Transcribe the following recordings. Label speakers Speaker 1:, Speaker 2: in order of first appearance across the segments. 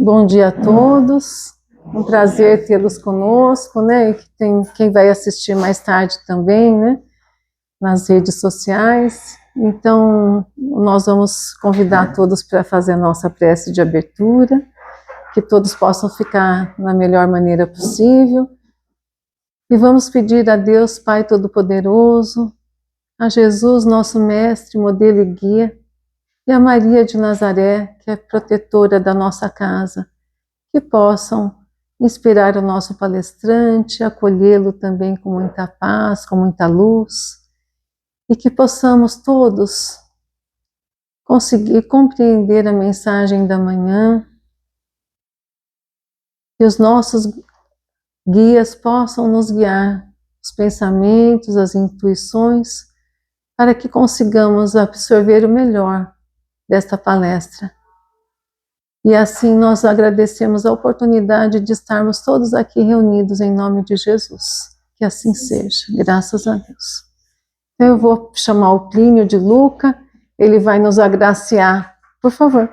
Speaker 1: Bom dia a todos, um prazer tê-los conosco, né? E que tem quem vai assistir mais tarde também, né? Nas redes sociais. Então, nós vamos convidar todos para fazer a nossa prece de abertura, que todos possam ficar na melhor maneira possível. E vamos pedir a Deus, Pai Todo-Poderoso, a Jesus, nosso mestre, modelo e guia, e a Maria de Nazaré, que é protetora da nossa casa, que possam inspirar o nosso palestrante, acolhê-lo também com muita paz, com muita luz, e que possamos todos conseguir compreender a mensagem da manhã, que os nossos guias possam nos guiar, os pensamentos, as intuições, para que consigamos absorver o melhor desta palestra. E assim nós agradecemos a oportunidade de estarmos todos aqui reunidos em nome de Jesus. Que assim seja, graças a Deus. Então eu vou chamar o Plínio de Lucca, ele vai nos agraciar, por favor,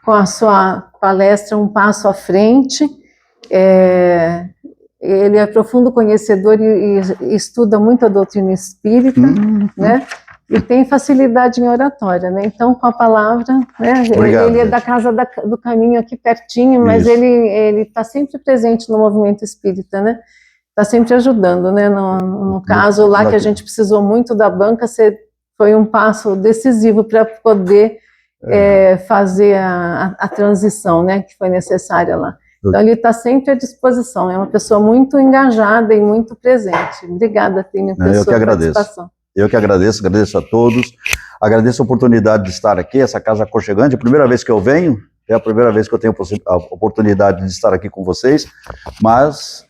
Speaker 1: com a sua palestra Um Passo à Frente. Ele é profundo conhecedor e estuda muito a doutrina espírita, né? E tem facilidade em oratória, né? Então, com a palavra, né?
Speaker 2: Obrigado,
Speaker 1: ele é da Casa do Caminho aqui pertinho, mas ele está sempre presente no movimento espírita, né? Está sempre ajudando, né? No caso lá que a gente precisou muito da banca, foi um passo decisivo para poder fazer a transição, né? Que foi necessária lá. Então, ele está sempre à disposição, é uma pessoa muito engajada e muito presente. Obrigada, Plínio, pela sua participação.
Speaker 2: Eu que agradeço a todos, agradeço a oportunidade de estar aqui, essa casa aconchegante, é a primeira vez que eu venho, é a primeira vez que eu tenho a oportunidade de estar aqui com vocês, mas,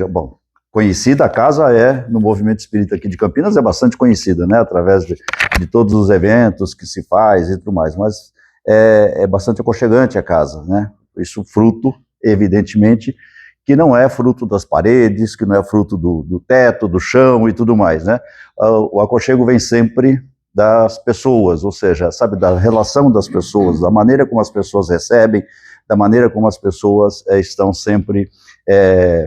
Speaker 2: bom, conhecida a casa no movimento espírita aqui de Campinas, é bastante conhecida, né, através de todos os eventos que se faz e tudo mais, mas é bastante aconchegante a casa, né, isso fruto, evidentemente, que não é fruto das paredes, que não é fruto do teto, do chão e tudo mais, né? O aconchego vem sempre das pessoas, ou seja, sabe, da relação das pessoas, da maneira como as pessoas recebem, da maneira como as pessoas estão sempre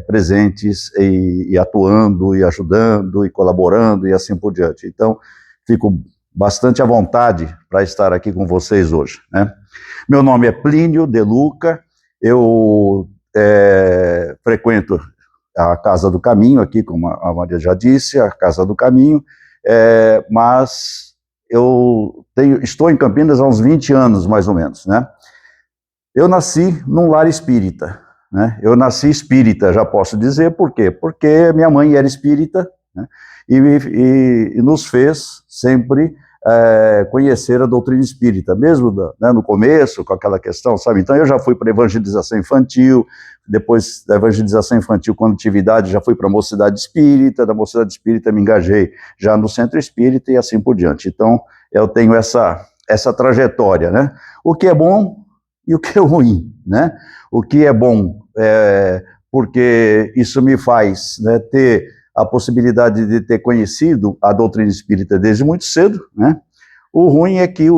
Speaker 2: presentes e atuando, e ajudando, e colaborando, e assim por diante. Então, fico bastante à vontade para estar aqui com vocês hoje, né? Meu nome é Plínio de Lucca, eu frequento a Casa do Caminho, aqui, como a Maria já disse, a Casa do Caminho, mas eu estou em Campinas há uns 20 anos, mais ou menos, né? Eu nasci num lar espírita, né? Eu nasci espírita, já posso dizer, por quê? Porque minha mãe era espírita, né? E nos fez sempre conhecer a doutrina espírita, mesmo né, no começo, com aquela questão, sabe? Então eu já fui para evangelização infantil, depois da evangelização infantil, quando tive idade, já fui para a mocidade espírita, da mocidade espírita me engajei já no centro espírita e assim por diante. Então eu tenho essa trajetória, né? O que é bom e o que é ruim, né? O que é bom porque isso me faz, né, ter a possibilidade de ter conhecido a doutrina espírita desde muito cedo, né? O ruim é que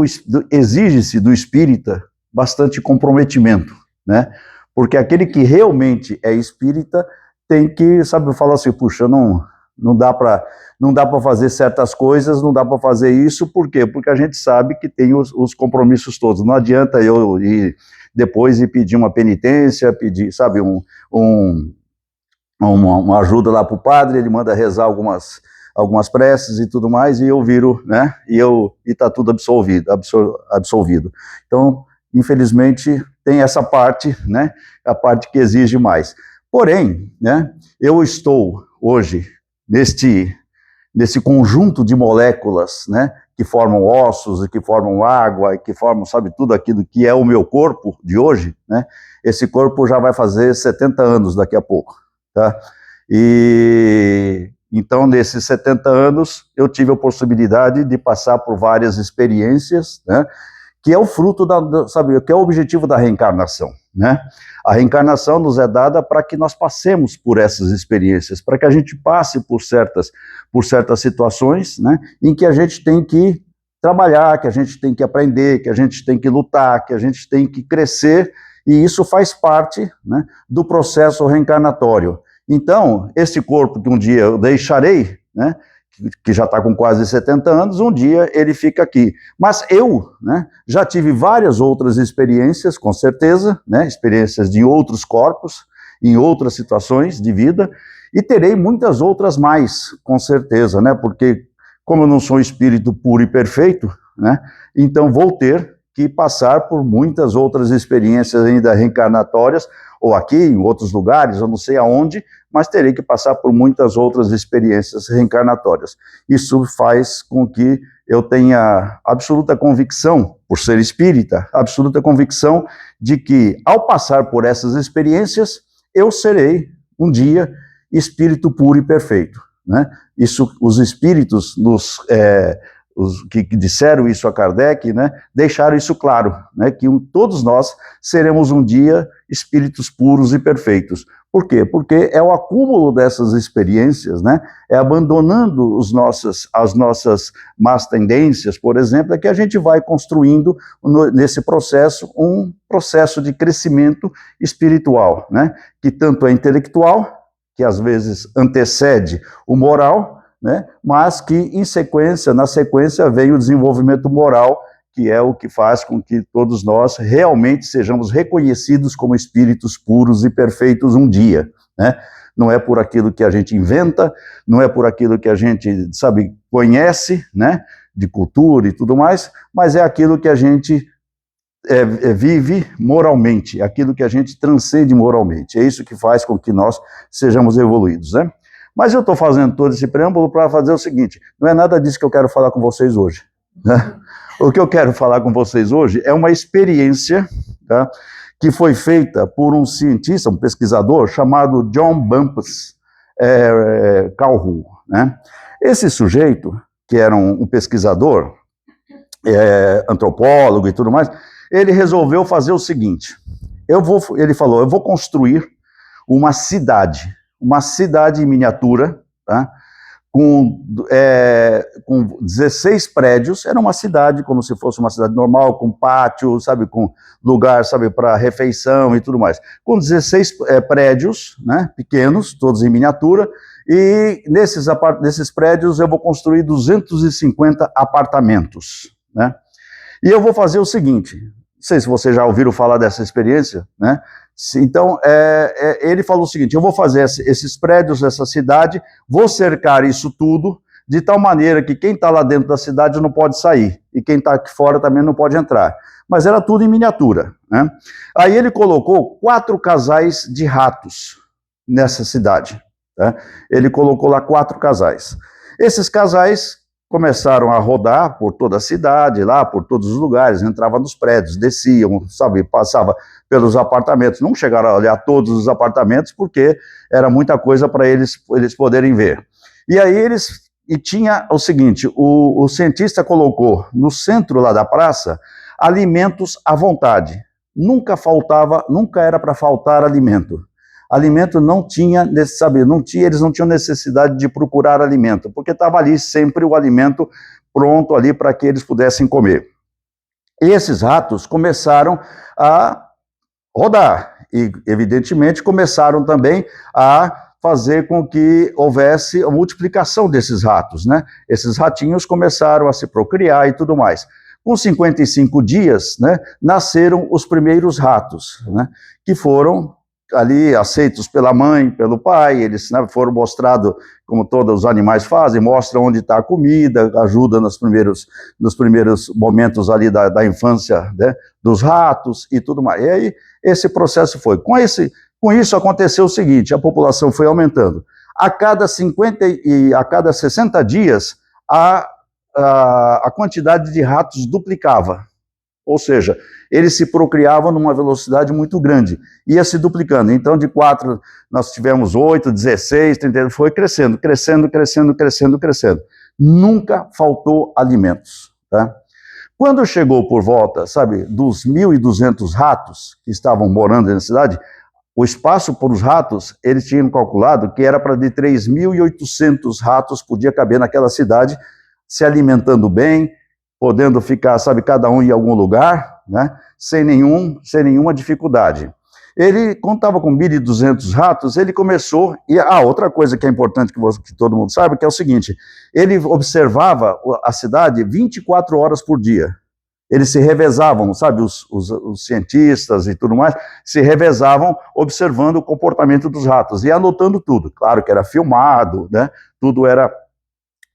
Speaker 2: exige-se do espírita bastante comprometimento, né? Porque aquele que realmente é espírita tem que, sabe, falar assim, puxa, não dá para fazer certas coisas, não dá para fazer isso, por quê? Porque a gente sabe que tem os compromissos todos. Não adianta eu ir depois e pedir uma penitência, pedir, sabe, uma ajuda lá para o padre, ele manda rezar algumas preces e tudo mais, e eu viro, né, e está tudo absolvido. Então, infelizmente, tem essa parte, né, a parte que exige mais. Porém, né, eu estou hoje nesse conjunto de moléculas, né, que formam ossos, e que formam água, e que formam, sabe, tudo aquilo que é o meu corpo de hoje, né, esse corpo já vai fazer 70 anos daqui a pouco. Tá? E então, nesses 70 anos, eu tive a possibilidade de passar por várias experiências, né, que é o fruto sabe, que é o objetivo da reencarnação, né? A reencarnação nos é dada para que nós passemos por essas experiências, para que a gente passe por certas situações, né, em que a gente tem que trabalhar, que a gente tem que aprender, que a gente tem que lutar, que a gente tem que crescer E isso faz parte, né, do processo reencarnatório. Então, esse corpo que um dia eu deixarei, né, que já está com quase 70 anos, um dia ele fica aqui. Mas eu, né, já tive várias outras experiências, com certeza, né, experiências de outros corpos, em outras situações de vida, e terei muitas outras mais, com certeza, né, porque como eu não sou um espírito puro e perfeito, né, então vou ter que passar por muitas outras experiências ainda reencarnatórias, ou aqui, em outros lugares, eu não sei aonde, mas terei que passar por muitas outras experiências reencarnatórias. Isso faz com que eu tenha absoluta convicção, por ser espírita, absoluta convicção de que, ao passar por essas experiências, eu serei, um dia, espírito puro e perfeito, né? Isso, os espíritos os que disseram isso a Kardec, né, deixaram isso claro, né, que todos nós seremos um dia espíritos puros e perfeitos. Por quê? Porque é o acúmulo dessas experiências, né, é abandonando as nossas más tendências, por exemplo, é que a gente vai construindo nesse processo um processo de crescimento espiritual, né, que tanto é intelectual, que às vezes antecede o moral, né, mas que na sequência vem o desenvolvimento moral, que é o que faz com que todos nós realmente sejamos reconhecidos como espíritos puros e perfeitos um dia, né? Não é por aquilo que a gente inventa, não é por aquilo que a gente, sabe, conhece, né, de cultura e tudo mais, mas é aquilo que a gente vive moralmente, aquilo que a gente transcende moralmente. É isso que faz com que nós sejamos evoluídos, né? Mas eu estou fazendo todo esse preâmbulo para fazer o seguinte, não é nada disso que eu quero falar com vocês hoje, né? O que eu quero falar com vocês hoje é uma experiência, tá, que foi feita por um cientista, um pesquisador, chamado John Bumpus Calhoun, né? Esse sujeito, que era um pesquisador, antropólogo e tudo mais, ele resolveu fazer o seguinte, ele falou, eu vou construir uma cidade em miniatura, tá? Com 16 prédios, era uma cidade como se fosse uma cidade normal, com pátio, sabe, com lugar, sabe, para refeição e tudo mais. Com 16 prédios, né, pequenos, todos em miniatura, e nesses prédios eu vou construir 250 apartamentos, né? E eu vou fazer o seguinte, não sei se vocês já ouviram falar dessa experiência, né? Então, ele falou o seguinte, eu vou fazer esses prédios, essa cidade, vou cercar isso tudo, de tal maneira que quem está lá dentro da cidade não pode sair, e quem está aqui fora também não pode entrar. Mas era tudo em miniatura, né? Aí ele colocou 4 casais de ratos nessa cidade, tá? Ele colocou lá 4 casais. Esses casais começaram a rodar por toda a cidade, lá por todos os lugares, entravam nos prédios, desciam, sabe, passava pelos apartamentos, não chegaram a olhar todos os apartamentos, porque era muita coisa para eles poderem ver. E aí tinha o seguinte, o cientista colocou no centro lá da praça, alimentos à vontade, nunca era para faltar alimento. Alimento não tinha, sabe, eles não tinham necessidade de procurar alimento, porque estava ali sempre o alimento pronto ali para que eles pudessem comer. E esses ratos começaram a rodar, e evidentemente começaram também a fazer com que houvesse a multiplicação desses ratos, né? Esses ratinhos começaram a se procriar e tudo mais. Com 55 dias, né, nasceram os primeiros ratos, né, que foram ali aceitos pela mãe, pelo pai, eles, né, foram mostrados, como todos os animais fazem, mostram onde está a comida, ajuda nos primeiros momentos ali da infância, né, dos ratos e tudo mais. E aí esse processo foi. Com isso aconteceu o seguinte, a população foi aumentando. A cada 60 dias, a quantidade de ratos duplicava. Ou seja, eles se procriavam numa velocidade muito grande, ia se duplicando. Então, de 4, nós tivemos 8, 16, 30, foi crescendo. Nunca faltou alimentos, tá? Quando chegou por volta, sabe, dos 1.200 ratos que estavam morando na cidade, o espaço para os ratos, eles tinham calculado que era para de 3.800 ratos podia caber naquela cidade, se alimentando bem, podendo ficar, sabe, cada um em algum lugar, né, sem nenhuma dificuldade. Ele, quando estava com 1.200 ratos, ele começou, e outra coisa que é importante que todo mundo saiba, que é o seguinte, ele observava a cidade 24 horas por dia. Eles se revezavam, sabe, os cientistas e tudo mais, se revezavam observando o comportamento dos ratos e anotando tudo. Claro que era filmado, né, tudo era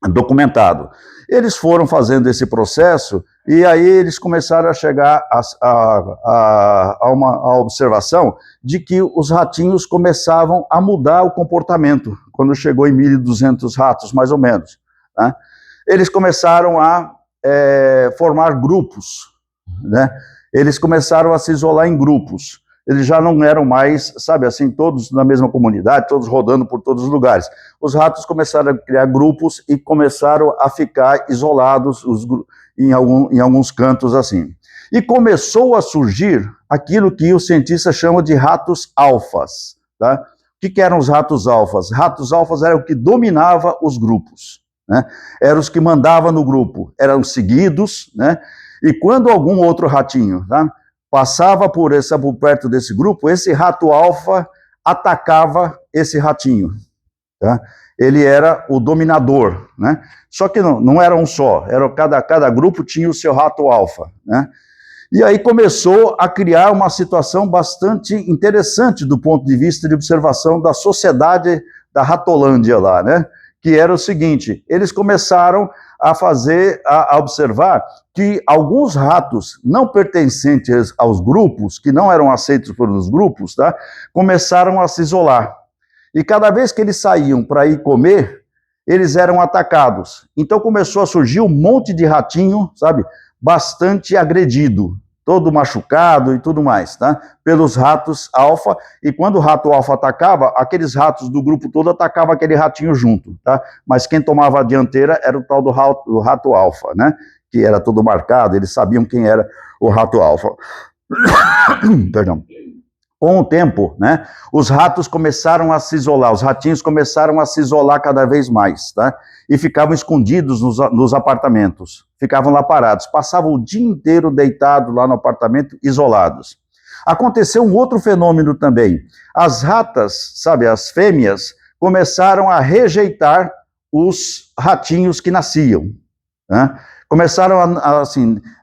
Speaker 2: documentado. Eles foram fazendo esse processo e aí eles começaram a chegar a uma observação de que os ratinhos começavam a mudar o comportamento, quando chegou em 1.200 ratos, mais ou menos, né? Eles começaram a formar grupos, né? Eles começaram a se isolar em grupos. Eles já não eram mais, sabe, assim, todos na mesma comunidade, todos rodando por todos os lugares. Os ratos começaram a criar grupos e começaram a ficar isolados em alguns cantos, assim. E começou a surgir aquilo que os cientistas chamam de ratos alfas, tá? O que eram os ratos alfas? Ratos alfas eram o que dominava os grupos, né? Eram os que mandavam no grupo, eram seguidos, né? E quando algum outro ratinho, tá, passava por perto desse grupo, esse rato alfa atacava esse ratinho, tá? Ele era o dominador, né? Só que não era um só, cada grupo tinha o seu rato alfa, né? E aí começou a criar uma situação bastante interessante do ponto de vista de observação da sociedade da Ratolândia lá, né? Que era o seguinte, eles começaram a observar que alguns ratos não pertencentes aos grupos, que não eram aceitos pelos grupos, tá, começaram a se isolar. E cada vez que eles saíam para ir comer, eles eram atacados. Então começou a surgir um monte de ratinho, sabe, bastante agredido, todo machucado e tudo mais, tá, pelos ratos alfa. E quando o rato alfa atacava, aqueles ratos do grupo todo atacavam aquele ratinho junto, tá? Mas quem tomava a dianteira era o tal do rato alfa, né? Que era todo marcado, eles sabiam quem era o rato alfa. Perdão. Com o tempo, né, os ratos começaram a se isolar, os ratinhos começaram a se isolar cada vez mais, tá? E ficavam escondidos nos apartamentos, ficavam lá parados, passavam o dia inteiro deitados lá no apartamento, isolados. Aconteceu um outro fenômeno também. As ratas, sabe, as fêmeas, começaram a rejeitar os ratinhos que nasciam, né? Começaram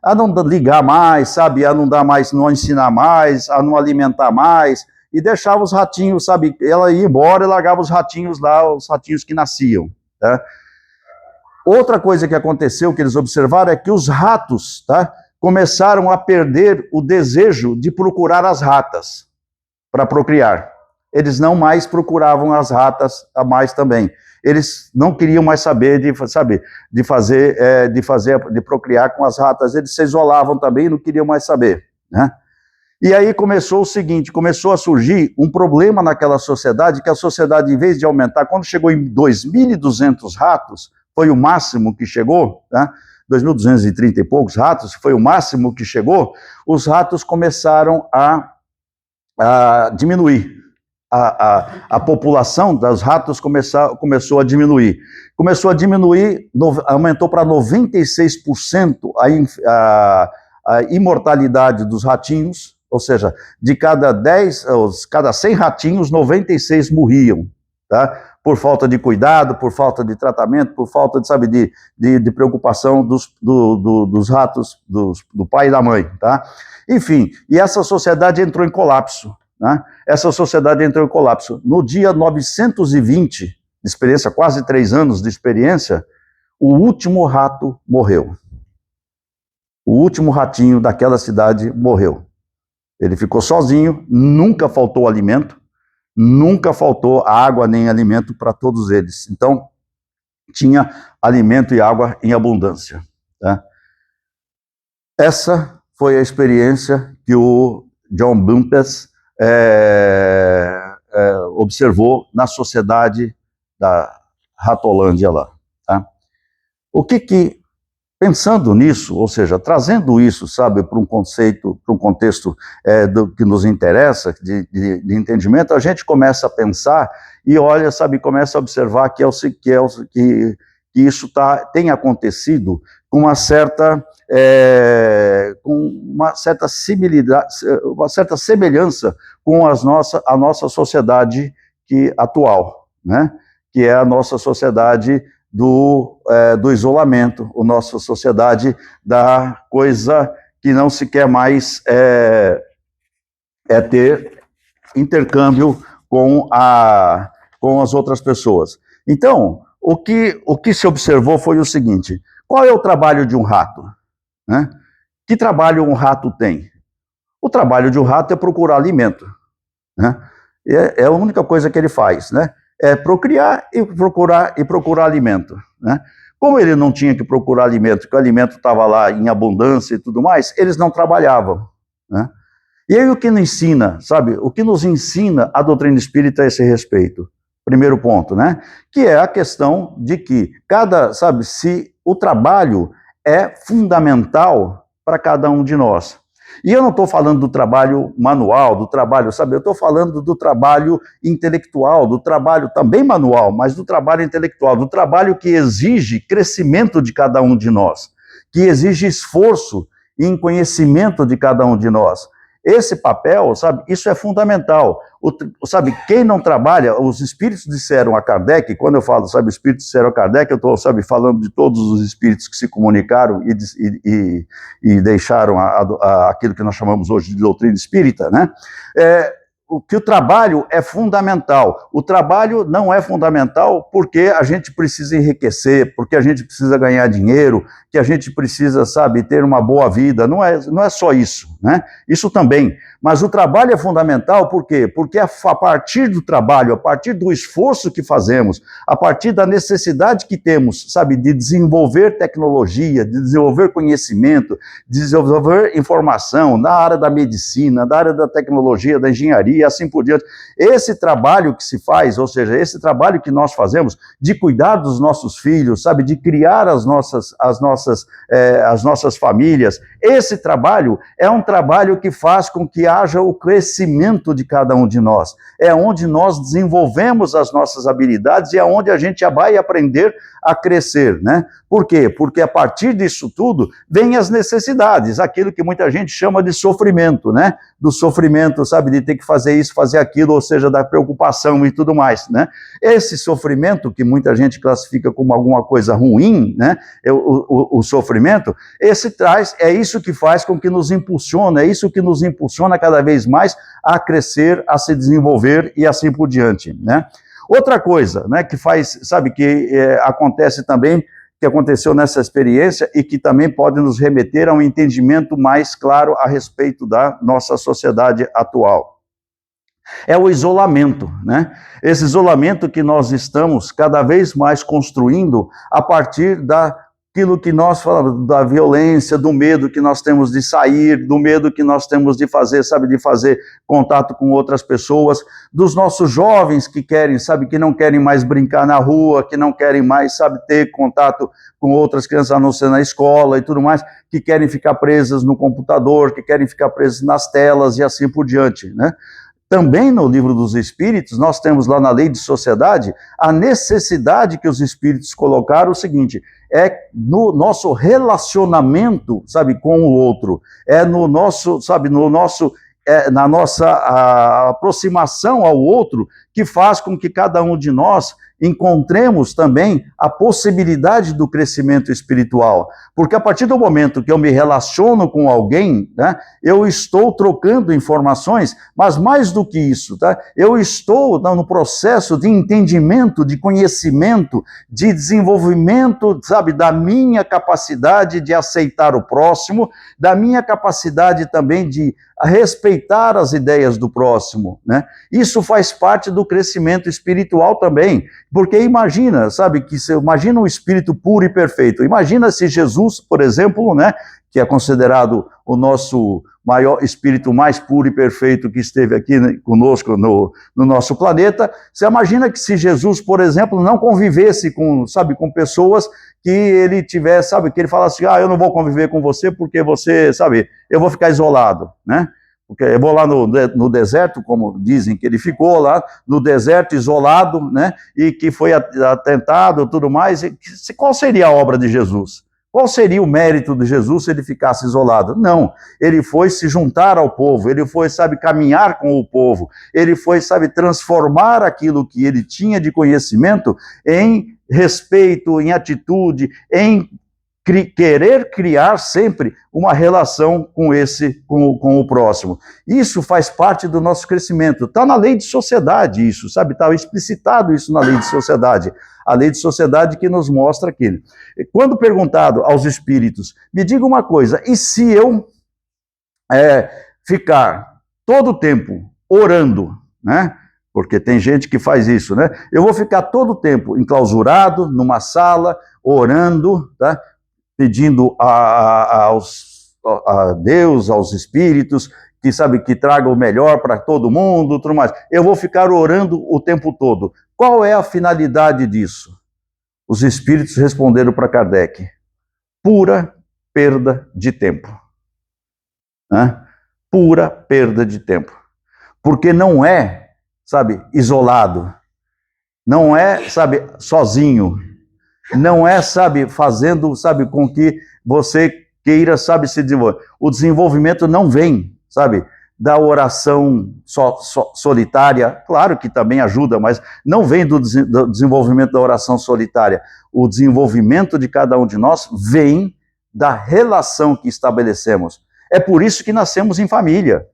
Speaker 2: a não ligar mais, sabe, a não dar mais, não ensinar mais, a não alimentar mais, e deixava os ratinhos, sabe, ela ia embora e largava os ratinhos lá, os ratinhos que nasciam, tá? Outra coisa que aconteceu, que eles observaram, é que os ratos, tá, começaram a perder o desejo de procurar as ratas para procriar. Eles não mais procuravam as ratas a mais também. Eles não queriam mais saber de procriar com as ratas. Eles se isolavam também e não queriam mais saber, né? E aí começou o seguinte, começou a surgir um problema naquela sociedade, que a sociedade, em vez de aumentar, quando chegou em 2.200 ratos, foi o máximo que chegou, tá? 2.230 e poucos ratos, foi o máximo que chegou, os ratos começaram a diminuir. A população dos ratos começou a diminuir. Começou a diminuir, aumentou para 96% a imortalidade dos ratinhos, ou seja, de cada 100 ratinhos, 96 morriam, tá? Por falta de cuidado, por falta de tratamento, por falta de preocupação dos ratos, do pai e da mãe, tá? Enfim, e essa sociedade entrou em colapso, né? Essa sociedade entrou em colapso. No dia 920 de experiência, quase 3 anos de experiência, o último rato morreu. O último ratinho daquela cidade morreu. Ele ficou sozinho, nunca faltou alimento, nunca faltou água nem alimento para todos eles. Então, tinha alimento e água em abundância, tá? Essa foi a experiência que o John Bumpus observou na sociedade da Ratolândia lá, tá? O que pensando nisso, ou seja, trazendo isso, sabe, para um conceito, para um contexto do que nos interessa, de entendimento, a gente começa a pensar e olha, sabe, começa a observar que isso tem acontecido, com uma certa semelhança com a nossa sociedade atual, né? Que é a nossa sociedade do isolamento, a nossa sociedade da coisa que não se quer mais ter intercâmbio com as outras pessoas. Então, o que se observou foi o seguinte: qual é o trabalho de um rato, né? Que trabalho um rato tem? O trabalho de um rato é procurar alimento, né? É a única coisa que ele faz, né? É procriar e procurar alimento, né? Como ele não tinha que procurar alimento, que o alimento estava lá em abundância e tudo mais, eles não trabalhavam, né? E aí o que nos ensina, sabe? O que nos ensina a doutrina espírita a esse respeito? Primeiro ponto, né? Que é a questão de que se o trabalho é fundamental para cada um de nós. E eu não estou falando do trabalho manual, do trabalho, sabe? Eu estou falando do trabalho intelectual, do trabalho também manual, mas do trabalho intelectual, do trabalho que exige crescimento de cada um de nós, que exige esforço em conhecimento de cada um de nós. Esse papel, sabe, isso é fundamental. Sabe, quem não trabalha, os espíritos disseram a Kardec, quando eu falo, sabe, espíritos disseram a Kardec, eu estou, sabe, falando de todos os espíritos que se comunicaram e deixaram aquilo que nós chamamos hoje de doutrina espírita, né? Que o trabalho é fundamental. O trabalho não é fundamental porque a gente precisa enriquecer, porque a gente precisa ganhar dinheiro, que a gente precisa, sabe, ter uma boa vida. Não é só isso, né? Isso também. Mas o trabalho é fundamental por quê? Porque a partir do trabalho, a partir do esforço que fazemos, a partir da necessidade que temos, sabe, de desenvolver tecnologia, de desenvolver conhecimento, de desenvolver informação na área da medicina, na área da tecnologia, da engenharia, e assim por diante. Esse trabalho que se faz, ou seja, esse trabalho que nós fazemos de cuidar dos nossos filhos, sabe, de criar as nossas famílias, esse trabalho é um trabalho que faz com que haja o crescimento de cada um de nós. É onde nós desenvolvemos as nossas habilidades e é onde a gente vai aprender a crescer, né? Por quê? Porque a partir disso tudo vem as necessidades, aquilo que muita gente chama de sofrimento, né? Do sofrimento, sabe, de ter que fazer isso, fazer aquilo, ou seja, da preocupação e tudo mais, né? Esse sofrimento que muita gente classifica como alguma coisa ruim, né? O sofrimento, é isso que faz com que nos impulsiona, é isso que nos impulsiona cada vez mais a crescer, a se desenvolver e assim por diante, né? Outra coisa, né, que faz, sabe, que acontece também, que aconteceu nessa experiência e que também pode nos remeter a um entendimento mais claro a respeito da nossa sociedade atual. É o isolamento, né? Esse isolamento que nós estamos cada vez mais construindo a partir daquilo que nós falamos, da violência, do medo que nós temos de sair, do medo que nós temos de fazer, sabe, de fazer contato com outras pessoas, dos nossos jovens que querem, sabe, que não querem mais brincar na rua, que não querem mais, sabe, ter contato com outras crianças, a não ser na escola e tudo mais, que querem ficar presas no computador, que querem ficar presas nas telas e assim por diante, né? Também no Livro dos Espíritos, nós temos lá na Lei de Sociedade, a necessidade que os Espíritos colocaram o seguinte, é no nosso relacionamento, sabe, com o outro, é no nosso, sabe, na nossa aproximação ao outro, que faz com que cada um de nós encontremos também a possibilidade do crescimento espiritual. Porque a partir do momento que eu me relaciono com alguém, né, eu estou trocando informações, mas mais do que isso, tá, eu estou no processo de entendimento, de conhecimento, de desenvolvimento, sabe, da minha capacidade de aceitar o próximo, da minha capacidade também de respeitar as ideias do próximo, né? Isso faz parte do crescimento espiritual também, porque imagina, sabe, imagina um espírito puro e perfeito, imagina se Jesus, por exemplo, né, que é considerado o nosso maior espírito mais puro e perfeito que esteve aqui, né, conosco no nosso planeta, você imagina que se Jesus, por exemplo, não convivesse com, sabe, com pessoas que ele tivesse, sabe, que ele falasse, eu não vou conviver com você porque você, sabe, eu vou ficar isolado, né? Porque eu vou lá no deserto, como dizem que ele ficou lá, no deserto isolado, né? E que foi atentado e tudo mais. Qual seria a obra de Jesus? Qual seria o mérito de Jesus se ele ficasse isolado? Não, ele foi se juntar ao povo, ele foi, sabe, caminhar com o povo, ele foi, sabe, transformar aquilo que ele tinha de conhecimento em respeito, em atitude, em querer criar sempre uma relação com o próximo. Isso faz parte do nosso crescimento. Está na lei de sociedade isso, sabe? Está explicitado isso na lei de sociedade. A lei de sociedade que nos mostra aquilo. Quando perguntado aos espíritos, me diga uma coisa, e se eu ficar todo o tempo orando, né? Porque tem gente que faz isso, né? Eu vou ficar todo o tempo enclausurado numa sala, orando, tá? Pedindo a Deus, aos espíritos, que sabe que traga o melhor para todo mundo, tudo mais. Eu vou ficar orando o tempo todo. Qual é a finalidade disso? Os espíritos responderam para Kardec: pura perda de tempo. Né? Pura perda de tempo. Porque não é, sabe, isolado. Não é, sabe, sozinho. Não é, sabe, fazendo, sabe, com que você queira, sabe, se desenvolver. O desenvolvimento não vem, sabe, da oração solitária. Claro que também ajuda, mas não vem do desenvolvimento da oração solitária. O desenvolvimento de cada um de nós vem da relação que estabelecemos. É por isso que nascemos em família.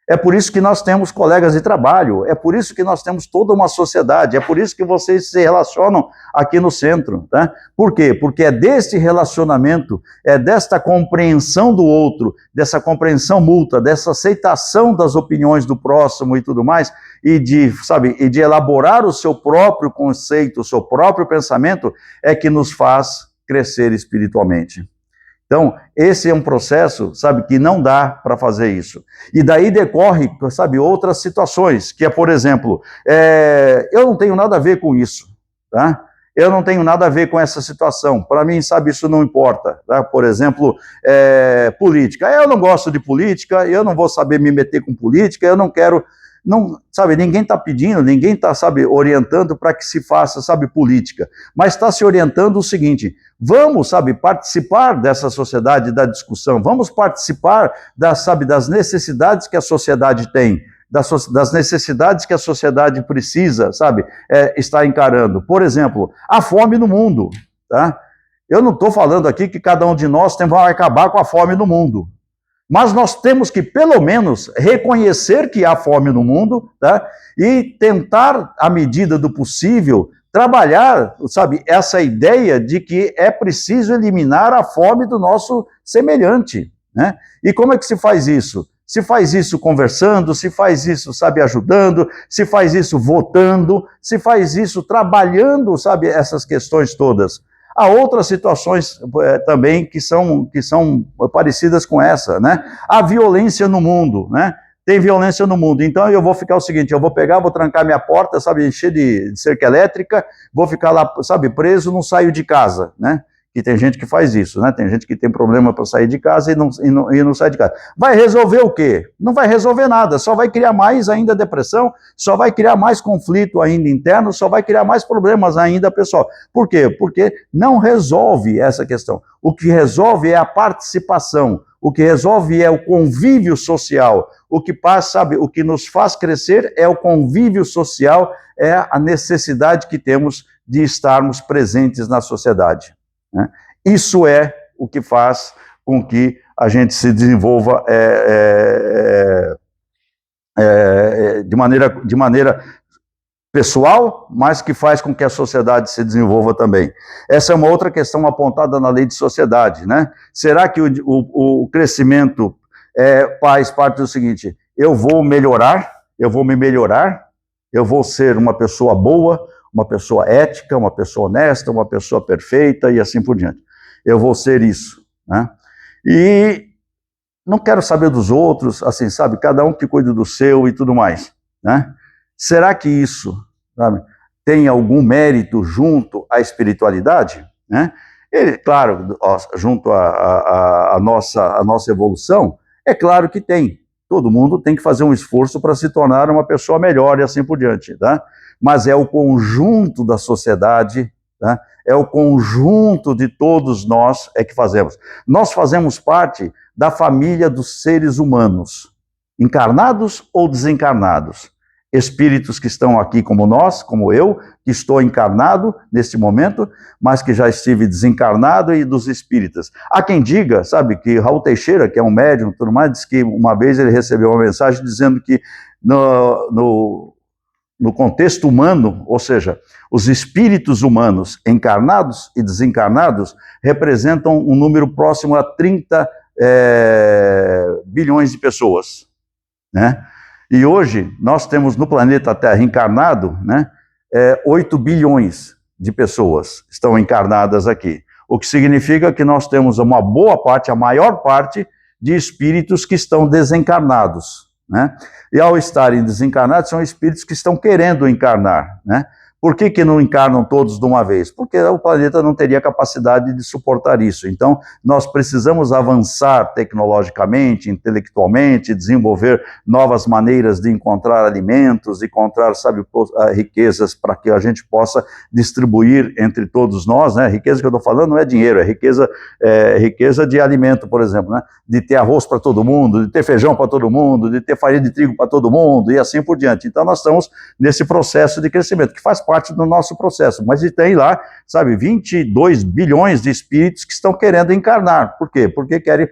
Speaker 2: É por isso que nós temos colegas de trabalho, é por isso que nós temos toda uma sociedade, é por isso que vocês se relacionam aqui no centro. Tá? Por quê? Porque é deste relacionamento, é desta compreensão do outro, dessa compreensão mútua, dessa aceitação das opiniões do próximo e tudo mais, e de elaborar o seu próprio conceito, o seu próprio pensamento, é que nos faz crescer espiritualmente. Então, esse é um processo, sabe, que não dá para fazer isso. E daí decorre, sabe, outras situações, que é, por exemplo, eu não tenho nada a ver com isso, tá? Eu não tenho nada a ver com essa situação. Para mim, sabe, isso não importa, tá? Por exemplo, política. Eu não gosto de política, eu não vou saber me meter com política, eu não quero... Não, sabe, ninguém está pedindo, ninguém está, sabe, orientando para que se faça, sabe, política, mas está se orientando o seguinte: vamos, sabe, participar dessa sociedade, da discussão, vamos participar das necessidades que a sociedade tem, das necessidades que a sociedade precisa, sabe, estar encarando. Por exemplo, a fome no mundo, tá? Eu não estou falando aqui que cada um de nós vai acabar com a fome no mundo. Mas nós temos que, pelo menos, reconhecer que há fome no mundo, tá? E tentar, à medida do possível, trabalhar, sabe, essa ideia de que é preciso eliminar a fome do nosso semelhante, né? E como é que se faz isso? Se faz isso conversando, se faz isso, sabe, ajudando, se faz isso votando, se faz isso trabalhando, sabe, essas questões todas. Há outras situações também que são parecidas com essa, né? Há violência no mundo, né? Tem violência no mundo. Então eu vou ficar o seguinte, eu vou pegar, vou trancar minha porta, sabe, encher de cerca elétrica, vou ficar lá, sabe, preso, não saio de casa, né? Que tem gente que faz isso, né? Tem gente que tem problema para sair de casa e não sai de casa. Vai resolver o quê? Não vai resolver nada, só vai criar mais ainda depressão, só vai criar mais conflito ainda interno, só vai criar mais problemas ainda, pessoal. Por quê? Porque não resolve essa questão. O que resolve é a participação, o que resolve é o convívio social, o que nos faz crescer é o convívio social, é a necessidade que temos de estarmos presentes na sociedade. Né? Isso é o que faz com que a gente se desenvolva de maneira pessoal, mas que faz com que a sociedade se desenvolva também. Essa é uma outra questão apontada na lei de sociedade, né? Será que o crescimento faz parte do seguinte: eu vou melhorar, eu vou me melhorar, eu vou ser uma pessoa boa, uma pessoa ética, uma pessoa honesta, uma pessoa perfeita e assim por diante. Eu vou ser isso, né? E não quero saber dos outros, assim, sabe? Cada um que cuida do seu e tudo mais, né? Será que isso, sabe, tem algum mérito junto à espiritualidade, né? Ele, claro, junto à nossa evolução, é claro que tem. Todo mundo tem que fazer um esforço para se tornar uma pessoa melhor e assim por diante, tá? Mas é o conjunto da sociedade, tá? é o conjunto de todos nós é que fazemos. Nós fazemos parte da família dos seres humanos, encarnados ou desencarnados. Espíritos que estão aqui como nós, como eu, que estou encarnado neste momento, mas que já estive desencarnado, e dos espíritas. Há quem diga, sabe, que Raul Teixeira, que é um médium, tudo mais, disse que uma vez ele recebeu uma mensagem dizendo que no contexto humano, ou seja, os espíritos humanos encarnados e desencarnados representam um número próximo a 30 bilhões de pessoas, né? E hoje nós temos no planeta Terra encarnado, né, 8 bilhões de pessoas estão encarnadas aqui. O que significa que nós temos uma boa parte, a maior parte, de espíritos que estão desencarnados, né? E ao estarem desencarnados, são espíritos que estão querendo encarnar, né? Por que não encarnam todos de uma vez? Porque o planeta não teria capacidade de suportar isso. Então, nós precisamos avançar tecnologicamente, intelectualmente, desenvolver novas maneiras de encontrar alimentos, encontrar, sabe, riquezas para que a gente possa distribuir entre todos nós, né? Riqueza que eu estou falando não é dinheiro, é riqueza de alimento, por exemplo, né? De ter arroz para todo mundo, de ter feijão para todo mundo, de ter farinha de trigo para todo mundo e assim por diante. Então, nós estamos nesse processo de crescimento, que faz parte do nosso processo, mas tem lá, sabe, 22 bilhões de espíritos que estão querendo encarnar. Por quê? Porque querem,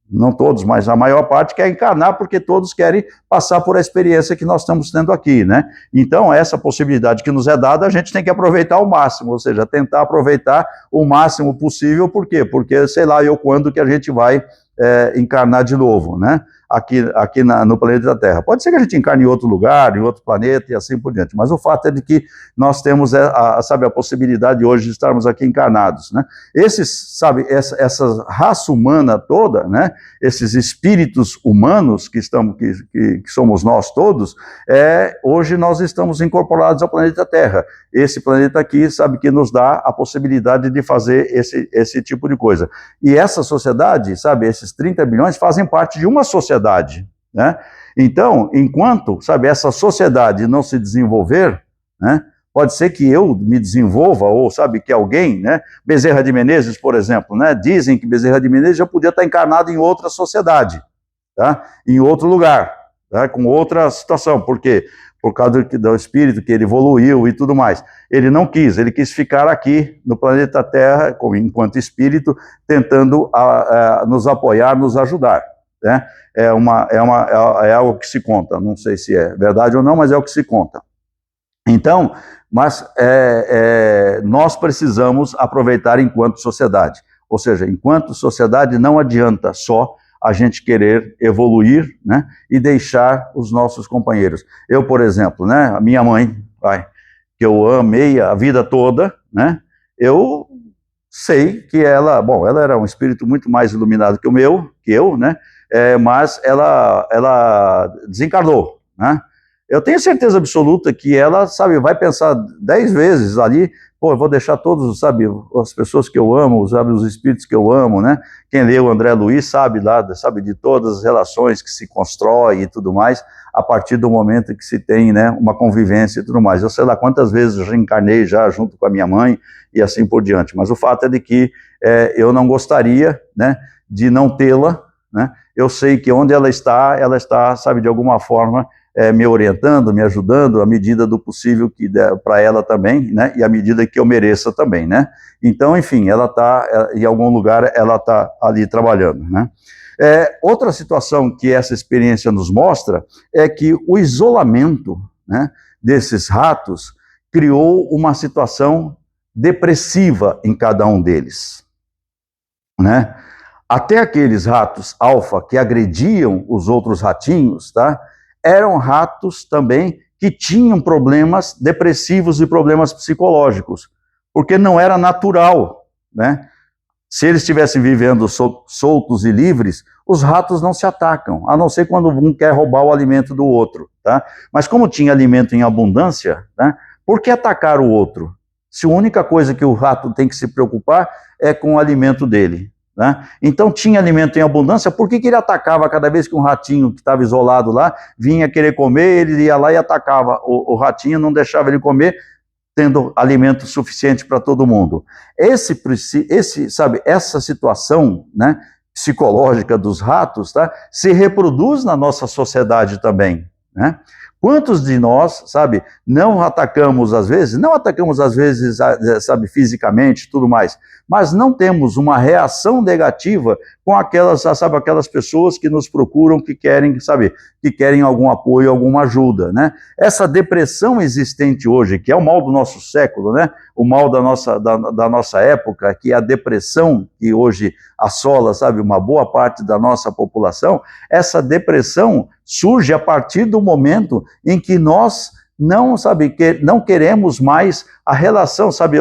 Speaker 2: não todos, mas a maior parte quer encarnar, porque todos querem passar por a experiência que nós estamos tendo aqui, né? Então, essa possibilidade que nos é dada, a gente tem que aproveitar ao máximo, ou seja, tentar aproveitar o máximo possível. Por quê? Porque, sei lá, quando que a gente vai encarnar de novo, né? Aqui no planeta Terra. Pode ser que a gente encarne em outro lugar, em outro planeta e assim por diante, mas o fato é de que nós temos a possibilidade hoje de estarmos aqui encarnados, né? Essa raça humana toda, né? Esses espíritos humanos que somos nós todos, hoje nós estamos incorporados ao planeta Terra. Esse planeta aqui, sabe, que nos dá a possibilidade de fazer esse tipo de coisa. E essa sociedade, sabe, esses 30 bilhões fazem parte de uma sociedade, né? Então, enquanto, sabe, essa sociedade não se desenvolver, né, pode ser que eu me desenvolva, ou, sabe, que alguém, né, Bezerra de Menezes, por exemplo, né, dizem que Bezerra de Menezes já podia estar encarnado em outra sociedade, tá? Em outro lugar, tá? Com outra situação. Por quê? Por causa do espírito que ele evoluiu e tudo mais. Ele não quis, ele quis ficar aqui no planeta Terra, enquanto espírito, tentando nos apoiar, nos ajudar, né? É algo que se conta, não sei se é verdade ou não, mas é o que se conta. Então, mas nós precisamos aproveitar enquanto sociedade, ou seja, enquanto sociedade não adianta só a gente querer evoluir, né, e deixar os nossos companheiros. Eu, por exemplo, né, a minha mãe, que eu amei a vida toda, né, eu sei que ela era um espírito muito mais iluminado que eu, né, mas ela desencarnou, né. Eu tenho certeza absoluta que ela, sabe, vai pensar 10 vezes ali, eu vou deixar todos, sabe, as pessoas que eu amo, sabe, os espíritos que eu amo, né? Quem leu o André Luiz sabe de todas as relações que se constrói e tudo mais, a partir do momento que se tem, né, uma convivência e tudo mais. Eu sei lá quantas vezes eu reencarnei já junto com a minha mãe e assim por diante, mas o fato é de que eu não gostaria, né, de não tê-la, né? Eu sei que onde ela está, sabe, de alguma forma, me orientando, me ajudando, à medida do possível que para ela também, né, e à medida que eu mereça também, né. Então, enfim, ela está, em algum lugar, ela está ali trabalhando, né. Outra situação que essa experiência nos mostra é que o isolamento, né, desses ratos criou uma situação depressiva em cada um deles, né. Até aqueles ratos alfa que agrediam os outros ratinhos, tá, eram ratos também que tinham problemas depressivos e problemas psicológicos, porque não era natural, né? Se eles estivessem vivendo soltos e livres, os ratos não se atacam, a não ser quando um quer roubar o alimento do outro, tá? Mas como tinha alimento em abundância, né, por que atacar o outro? Se a única coisa que o rato tem que se preocupar é com o alimento dele, né? Então tinha alimento em abundância, por que ele atacava cada vez que um ratinho que estava isolado lá vinha querer comer? Ele ia lá e atacava o ratinho, não deixava ele comer, tendo alimento suficiente para todo mundo. Essa situação, né, psicológica dos ratos, tá, se reproduz na nossa sociedade também, né? Quantos de nós, sabe, não atacamos às vezes, sabe, fisicamente, tudo mais, mas não temos uma reação negativa com aquelas, sabe, aquelas pessoas que nos procuram, que querem, sabe, que querem algum apoio, alguma ajuda, né? Essa depressão existente hoje, que é o mal do nosso século, né? O mal da nossa época, que é a depressão que hoje assola, sabe, uma boa parte da nossa população, essa depressão surge a partir do momento em que nós não queremos mais a relação, sabe,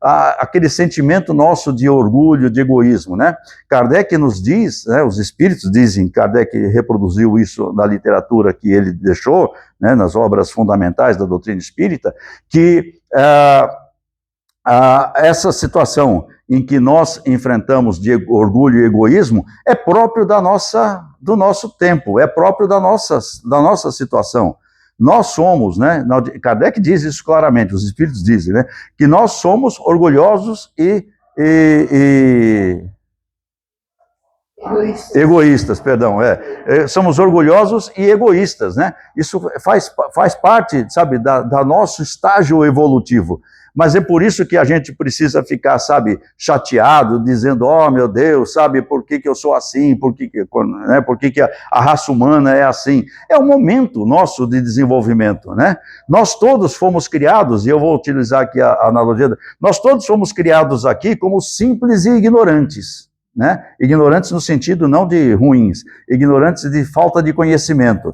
Speaker 2: aquele sentimento nosso de orgulho, de egoísmo, né? Kardec nos diz, né, os espíritos dizem, Kardec reproduziu isso na literatura que ele deixou, né, nas obras fundamentais da doutrina espírita, que essa situação em que nós enfrentamos de orgulho e egoísmo é próprio do nosso tempo, é próprio da nossa situação. Nós somos, né, Kardec diz isso claramente, os espíritos dizem, né, que nós somos orgulhosos e egoístas, perdão, somos orgulhosos e egoístas, né, isso faz parte, sabe, da nosso estágio evolutivo. Mas é por isso que a gente precisa ficar, sabe, chateado, dizendo, oh meu Deus, sabe, por que eu sou assim, por que a raça humana é assim. É um momento nosso de desenvolvimento, né? Nós todos fomos criados, e eu vou utilizar aqui a analogia, nós todos fomos criados aqui como simples e ignorantes, né? Ignorantes no sentido não de ruins, ignorantes de falta de conhecimento.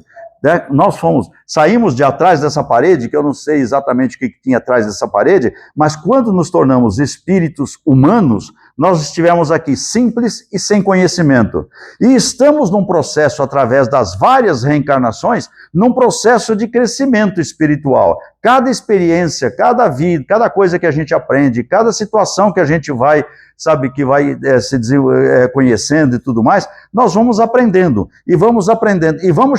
Speaker 2: Nós saímos de atrás dessa parede, que eu não sei exatamente o que tinha atrás dessa parede, mas quando nos tornamos espíritos humanos, nós estivemos aqui simples e sem conhecimento. E estamos num processo, através das várias reencarnações, num processo de crescimento espiritual. Cada experiência, cada vida, cada coisa que a gente aprende, cada situação que a gente vai, sabe, que vai conhecendo e tudo mais, nós vamos aprendendo, e vamos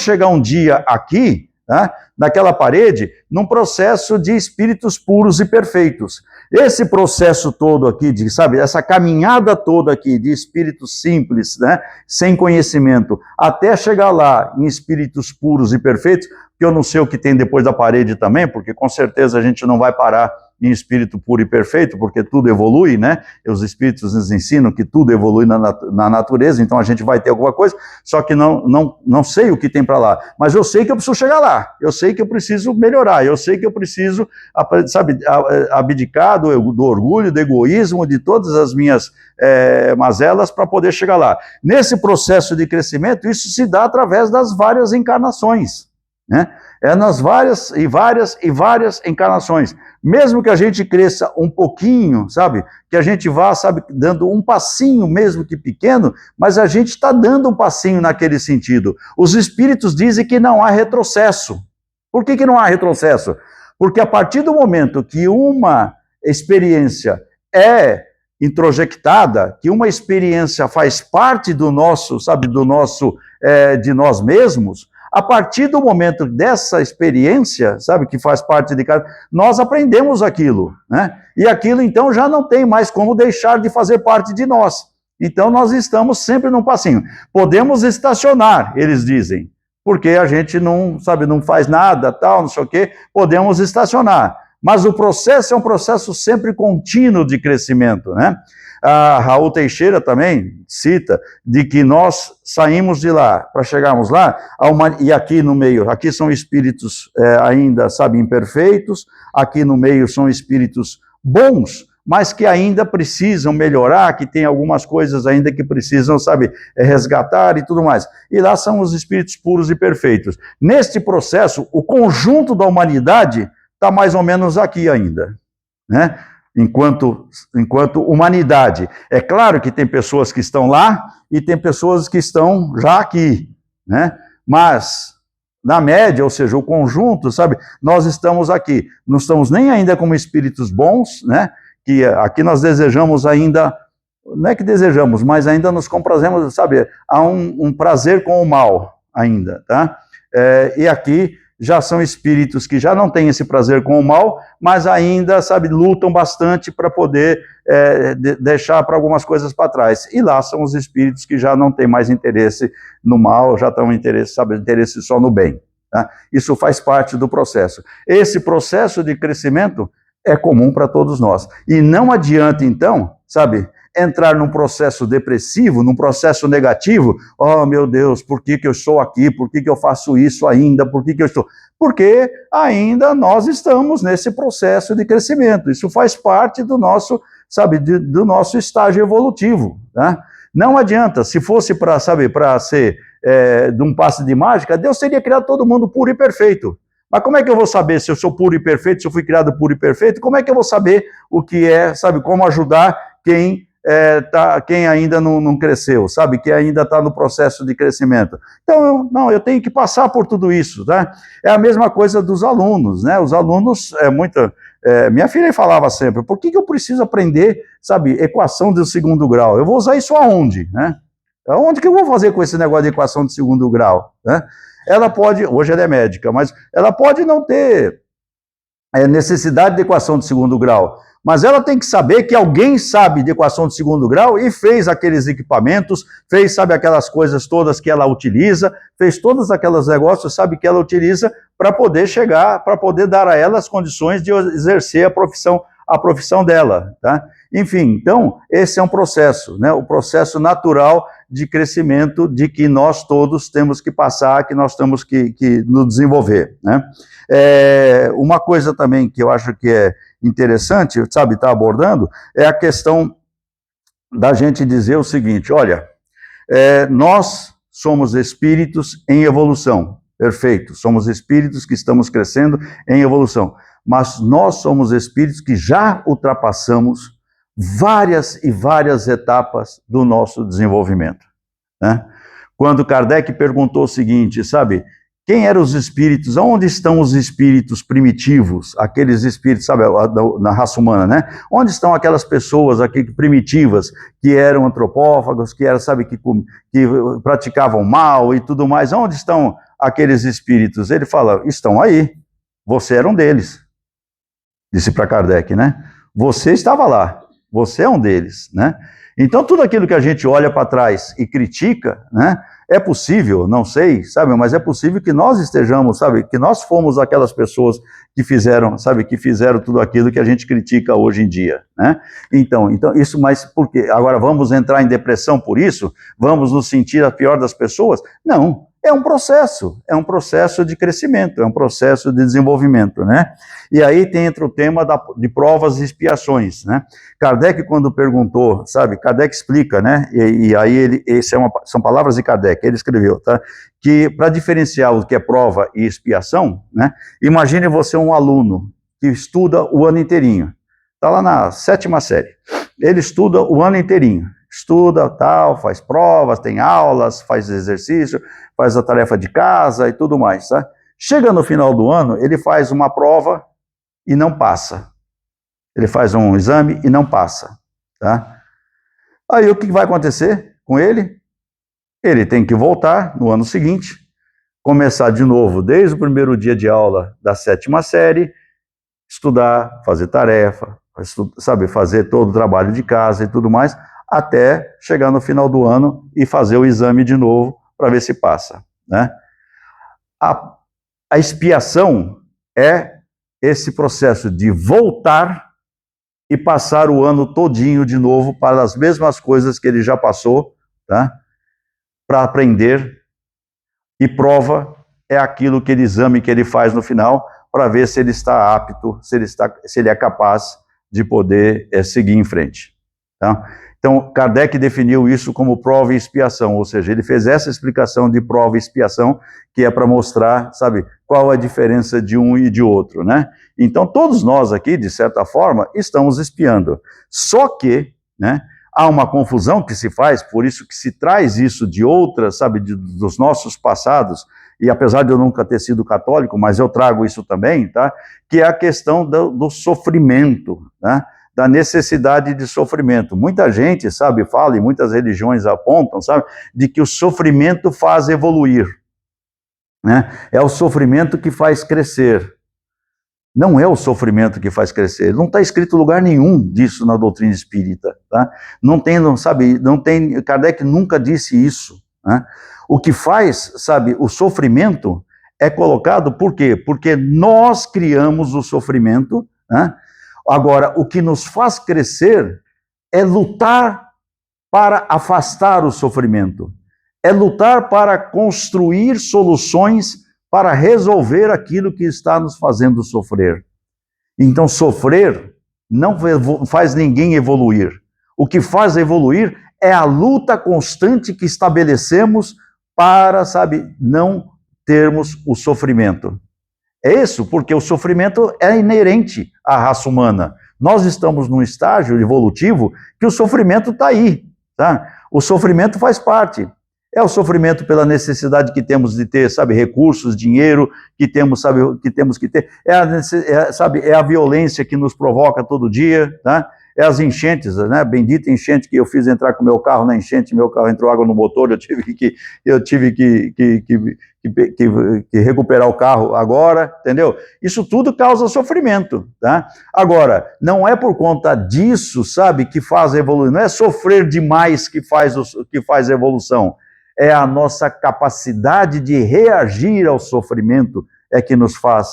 Speaker 2: chegar um dia aqui, né, naquela parede, num processo de espíritos puros e perfeitos. Esse processo todo aqui, sabe, essa caminhada toda aqui de espíritos simples, né, sem conhecimento, até chegar lá em espíritos puros e perfeitos, que eu não sei o que tem depois da parede também, porque com certeza a gente não vai parar em espírito puro e perfeito, porque tudo evolui, né? Os espíritos nos ensinam que tudo evolui na natureza, então a gente vai ter alguma coisa, só que não sei o que tem para lá, mas eu sei que eu preciso chegar lá, eu sei que eu preciso melhorar, eu sei que eu preciso, sabe, abdicar do orgulho, do egoísmo, de todas as minhas mazelas para poder chegar lá. Nesse processo de crescimento, isso se dá através das várias encarnações, né? É nas várias encarnações. Mesmo que a gente cresça um pouquinho, sabe, que a gente vá, sabe, dando um passinho, mesmo que pequeno, mas a gente está dando um passinho naquele sentido. Os espíritos dizem que não há retrocesso. Por que não há retrocesso? Porque a partir do momento que uma experiência é introjectada, que uma experiência faz parte do nosso, sabe, de nós mesmos, a partir do momento dessa experiência, sabe, que faz parte de cada, nós aprendemos aquilo, né? E aquilo, então, já não tem mais como deixar de fazer parte de nós. Então, nós estamos sempre num passinho. Podemos estacionar, eles dizem, porque a gente não, sabe, não faz nada, tal, não sei o quê, podemos estacionar. Mas o processo é um processo sempre contínuo de crescimento, né? A Raul Teixeira também cita de que nós saímos de lá para chegarmos lá, e aqui no meio, aqui são espíritos ainda, sabe, imperfeitos, aqui no meio são espíritos bons, mas que ainda precisam melhorar, que tem algumas coisas ainda que precisam, sabe, resgatar e tudo mais. E lá são os espíritos puros e perfeitos. Neste processo, o conjunto da humanidade está mais ou menos aqui ainda, né? Enquanto humanidade. É claro que tem pessoas que estão lá e tem pessoas que estão já aqui, né? Mas, na média, ou seja, o conjunto, sabe, nós estamos aqui. Não estamos nem ainda como espíritos bons, né? Que aqui nós desejamos ainda, não é que desejamos, mas ainda nos comprazemos, sabe, há um prazer com o mal ainda, tá? E aqui já são espíritos que já não têm esse prazer com o mal, mas ainda, sabe, lutam bastante para poder deixar para algumas coisas para trás. E lá são os espíritos que já não têm mais interesse no mal, já estão interesse só no bem. Tá? Isso faz parte do processo. Esse processo de crescimento é comum para todos nós. E não adianta, então, sabe, entrar num processo depressivo, num processo negativo. Oh, meu Deus, por que eu estou aqui? Por que eu faço isso ainda? Por que eu estou... Porque ainda nós estamos nesse processo de crescimento. Isso faz parte do nosso, sabe, do nosso estágio evolutivo. Tá? Não adianta, se fosse para, sabe, para ser de um passe de mágica, Deus teria criado todo mundo puro e perfeito. Mas como é que eu vou saber se eu sou puro e perfeito, se eu fui criado puro e perfeito? Como é que eu vou saber o que é, sabe, como ajudar quem ainda não cresceu, sabe, que ainda está no processo de crescimento? Então, eu tenho que passar por tudo isso, tá? É a mesma coisa dos alunos, né? Os alunos, minha filha falava sempre, por que eu preciso aprender, sabe, equação de segundo grau? Eu vou usar isso aonde, né? Onde que eu vou fazer com esse negócio de equação de segundo grau, né? Ela pode, hoje ela é médica, mas ela pode não ter necessidade de equação de segundo grau, mas ela tem que saber que alguém sabe de equação de segundo grau e fez aqueles equipamentos, fez, sabe, aquelas coisas todas que ela utiliza, fez todos aqueles negócios, sabe, que ela utiliza para poder chegar, para poder dar a ela as condições de exercer a profissão dela, tá? Enfim, então, esse é um processo, né? O processo natural de crescimento de que nós todos temos que passar, que nós temos que nos desenvolver, né? Uma coisa também que eu acho que é interessante, sabe, estar abordando, é a questão da gente dizer o seguinte, olha, nós somos espíritos em evolução, perfeito, somos espíritos que estamos crescendo em evolução, mas nós somos espíritos que já ultrapassamos várias e várias etapas do nosso desenvolvimento, né? Quando Kardec perguntou o seguinte, sabe, quem eram os espíritos, onde estão os espíritos primitivos, aqueles espíritos, sabe, na raça humana, né? Onde estão aquelas pessoas aqui primitivas, que eram antropófagos, que eram, sabe, que praticavam mal e tudo mais, onde estão aqueles espíritos? Ele fala, estão aí, você era um deles, disse para Kardec, né? Você estava lá, você é um deles, né? Então, tudo aquilo que a gente olha para trás e critica, né? É possível, não sei, sabe, mas é possível que nós estejamos, sabe, que nós fomos aquelas pessoas que fizeram, sabe, que fizeram tudo aquilo que a gente critica hoje em dia, né? Então isso, mas por quê? Agora vamos entrar em depressão por isso? Vamos nos sentir a pior das pessoas? Não. É um processo de crescimento, é um processo de desenvolvimento, né? E aí entra o tema de provas e expiações, né? Kardec, quando perguntou, sabe, Kardec explica, né? E aí são palavras de Kardec, ele escreveu, tá? Que para diferenciar o que é prova e expiação, né? Imagine você um aluno que estuda o ano inteirinho, está lá na 7ª série, ele estuda o ano inteirinho, estuda, tal, faz provas, tem aulas, faz exercício, faz a tarefa de casa e tudo mais, tá? Chega no final do ano, ele faz uma prova e não passa. Ele faz um exame e não passa, tá? Aí o que vai acontecer com ele? Ele tem que voltar no ano seguinte, começar de novo desde o primeiro dia de aula da 7ª série, estudar, fazer tarefa, sabe, fazer todo o trabalho de casa e tudo mais, até chegar no final do ano e fazer o exame de novo para ver se passa, né? A expiação é esse processo de voltar e passar o ano todinho de novo para as mesmas coisas que ele já passou, tá? Para aprender. E prova é aquele exame que ele faz no final para ver se ele está apto, se ele é capaz de poder seguir em frente, tá? Então, Kardec definiu isso como prova e expiação, ou seja, ele fez essa explicação de prova e expiação, que é para mostrar, sabe, qual a diferença de um e de outro, né? Então, todos nós aqui, de certa forma, estamos expiando. Só que, né, há uma confusão que se faz, por isso que se traz isso de outras, sabe, dos nossos passados, e apesar de eu nunca ter sido católico, mas eu trago isso também, tá? Que é a questão do sofrimento, né? Da necessidade de sofrimento. Muita gente, sabe, fala, e muitas religiões apontam, sabe, de que o sofrimento faz evoluir. né? É o sofrimento que faz crescer. Não é o sofrimento que faz crescer. Não está escrito lugar nenhum disso na doutrina espírita, tá? Não tem, Kardec nunca disse isso, né? O que faz, sabe, o sofrimento é colocado, por quê? Porque nós criamos o sofrimento, né? Agora, o que nos faz crescer é lutar para afastar o sofrimento, é lutar para construir soluções para resolver aquilo que está nos fazendo sofrer. Então, sofrer não faz ninguém evoluir. O que faz evoluir é a luta constante que estabelecemos para, sabe, não termos o sofrimento. É isso, porque o sofrimento é inerente à raça humana. Nós estamos num estágio evolutivo que o sofrimento está aí, tá? O sofrimento faz parte. É o sofrimento pela necessidade que temos de ter, sabe, recursos, dinheiro, que temos, sabe, que temos que ter. É a violência que nos provoca todo dia, tá? É as enchentes, né? Bendita enchente que eu fiz entrar com o meu carro na enchente, meu carro entrou água no motor, eu tive que recuperar o carro agora, entendeu? Isso tudo causa sofrimento, tá? Agora, não é por conta disso, sabe, que faz evoluir, não é sofrer demais que faz a evolução. É a nossa capacidade de reagir ao sofrimento é que nos faz,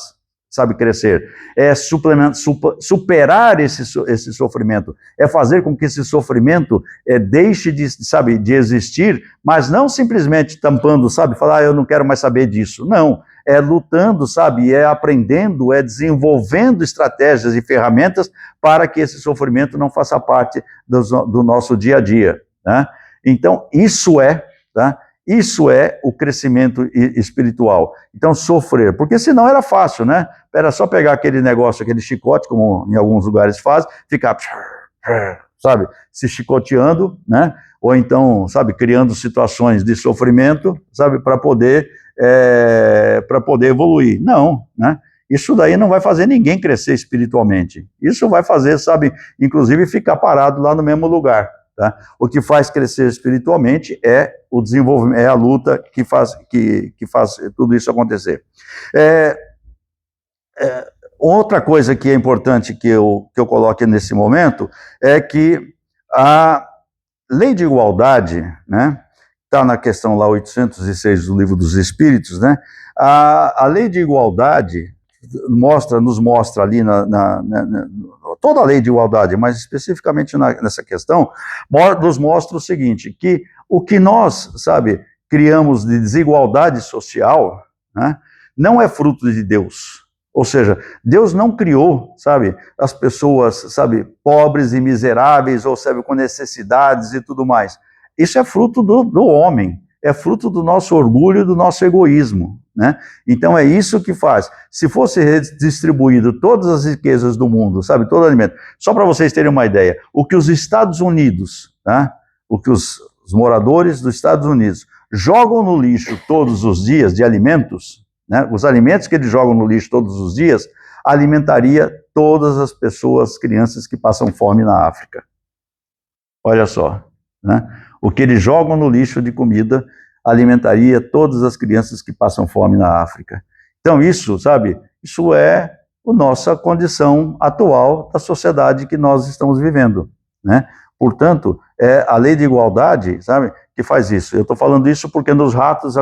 Speaker 2: sabe, crescer. É superar esse sofrimento. É fazer com que esse sofrimento deixe de, sabe, de existir, mas não simplesmente tampando, sabe, falar, eu não quero mais saber disso. Não, é lutando, sabe, é aprendendo, é desenvolvendo estratégias e ferramentas para que esse sofrimento não faça parte do nosso dia a dia, né? Então, isso é, tá? Isso é o crescimento espiritual. Então, sofrer, porque senão era fácil, né? Era só pegar aquele negócio, aquele chicote, como em alguns lugares fazem, ficar, sabe, se chicoteando, né? Ou então, sabe, criando situações de sofrimento, sabe, para poder evoluir. Não, né? Isso daí não vai fazer ninguém crescer espiritualmente. Isso vai fazer, sabe, inclusive ficar parado lá no mesmo lugar. Tá? O que faz crescer espiritualmente é o desenvolvimento, é a luta que faz tudo isso acontecer. Outra coisa que é importante que eu coloque nesse momento é que a lei de igualdade, né, está na questão lá 806 do Livro dos Espíritos, né, a lei de igualdade nos mostra ali toda a lei de igualdade, mas especificamente nessa questão, nos mostra o seguinte, que o que nós, sabe, criamos de desigualdade social, né, não é fruto de Deus. Ou seja, Deus não criou, sabe, as pessoas, sabe, pobres e miseráveis, ou, sabe, com necessidades e tudo mais. Isso é fruto do homem, é fruto do nosso orgulho e do nosso egoísmo, né? Então é isso que faz. Se fosse redistribuído todas as riquezas do mundo, sabe, todo alimento, só para vocês terem uma ideia, o que os Estados Unidos, tá? O que os moradores dos Estados Unidos jogam no lixo todos os dias de alimentos, né? Os alimentos que eles jogam no lixo todos os dias, alimentaria todas as pessoas, crianças que passam fome na África. Olha só, né? O que eles jogam no lixo de comida alimentaria todas as crianças que passam fome na África. Então isso, sabe, isso é a nossa condição atual da sociedade que nós estamos vivendo, né? Portanto, é a lei de igualdade, sabe, que faz isso. Eu estou falando isso porque nos ratos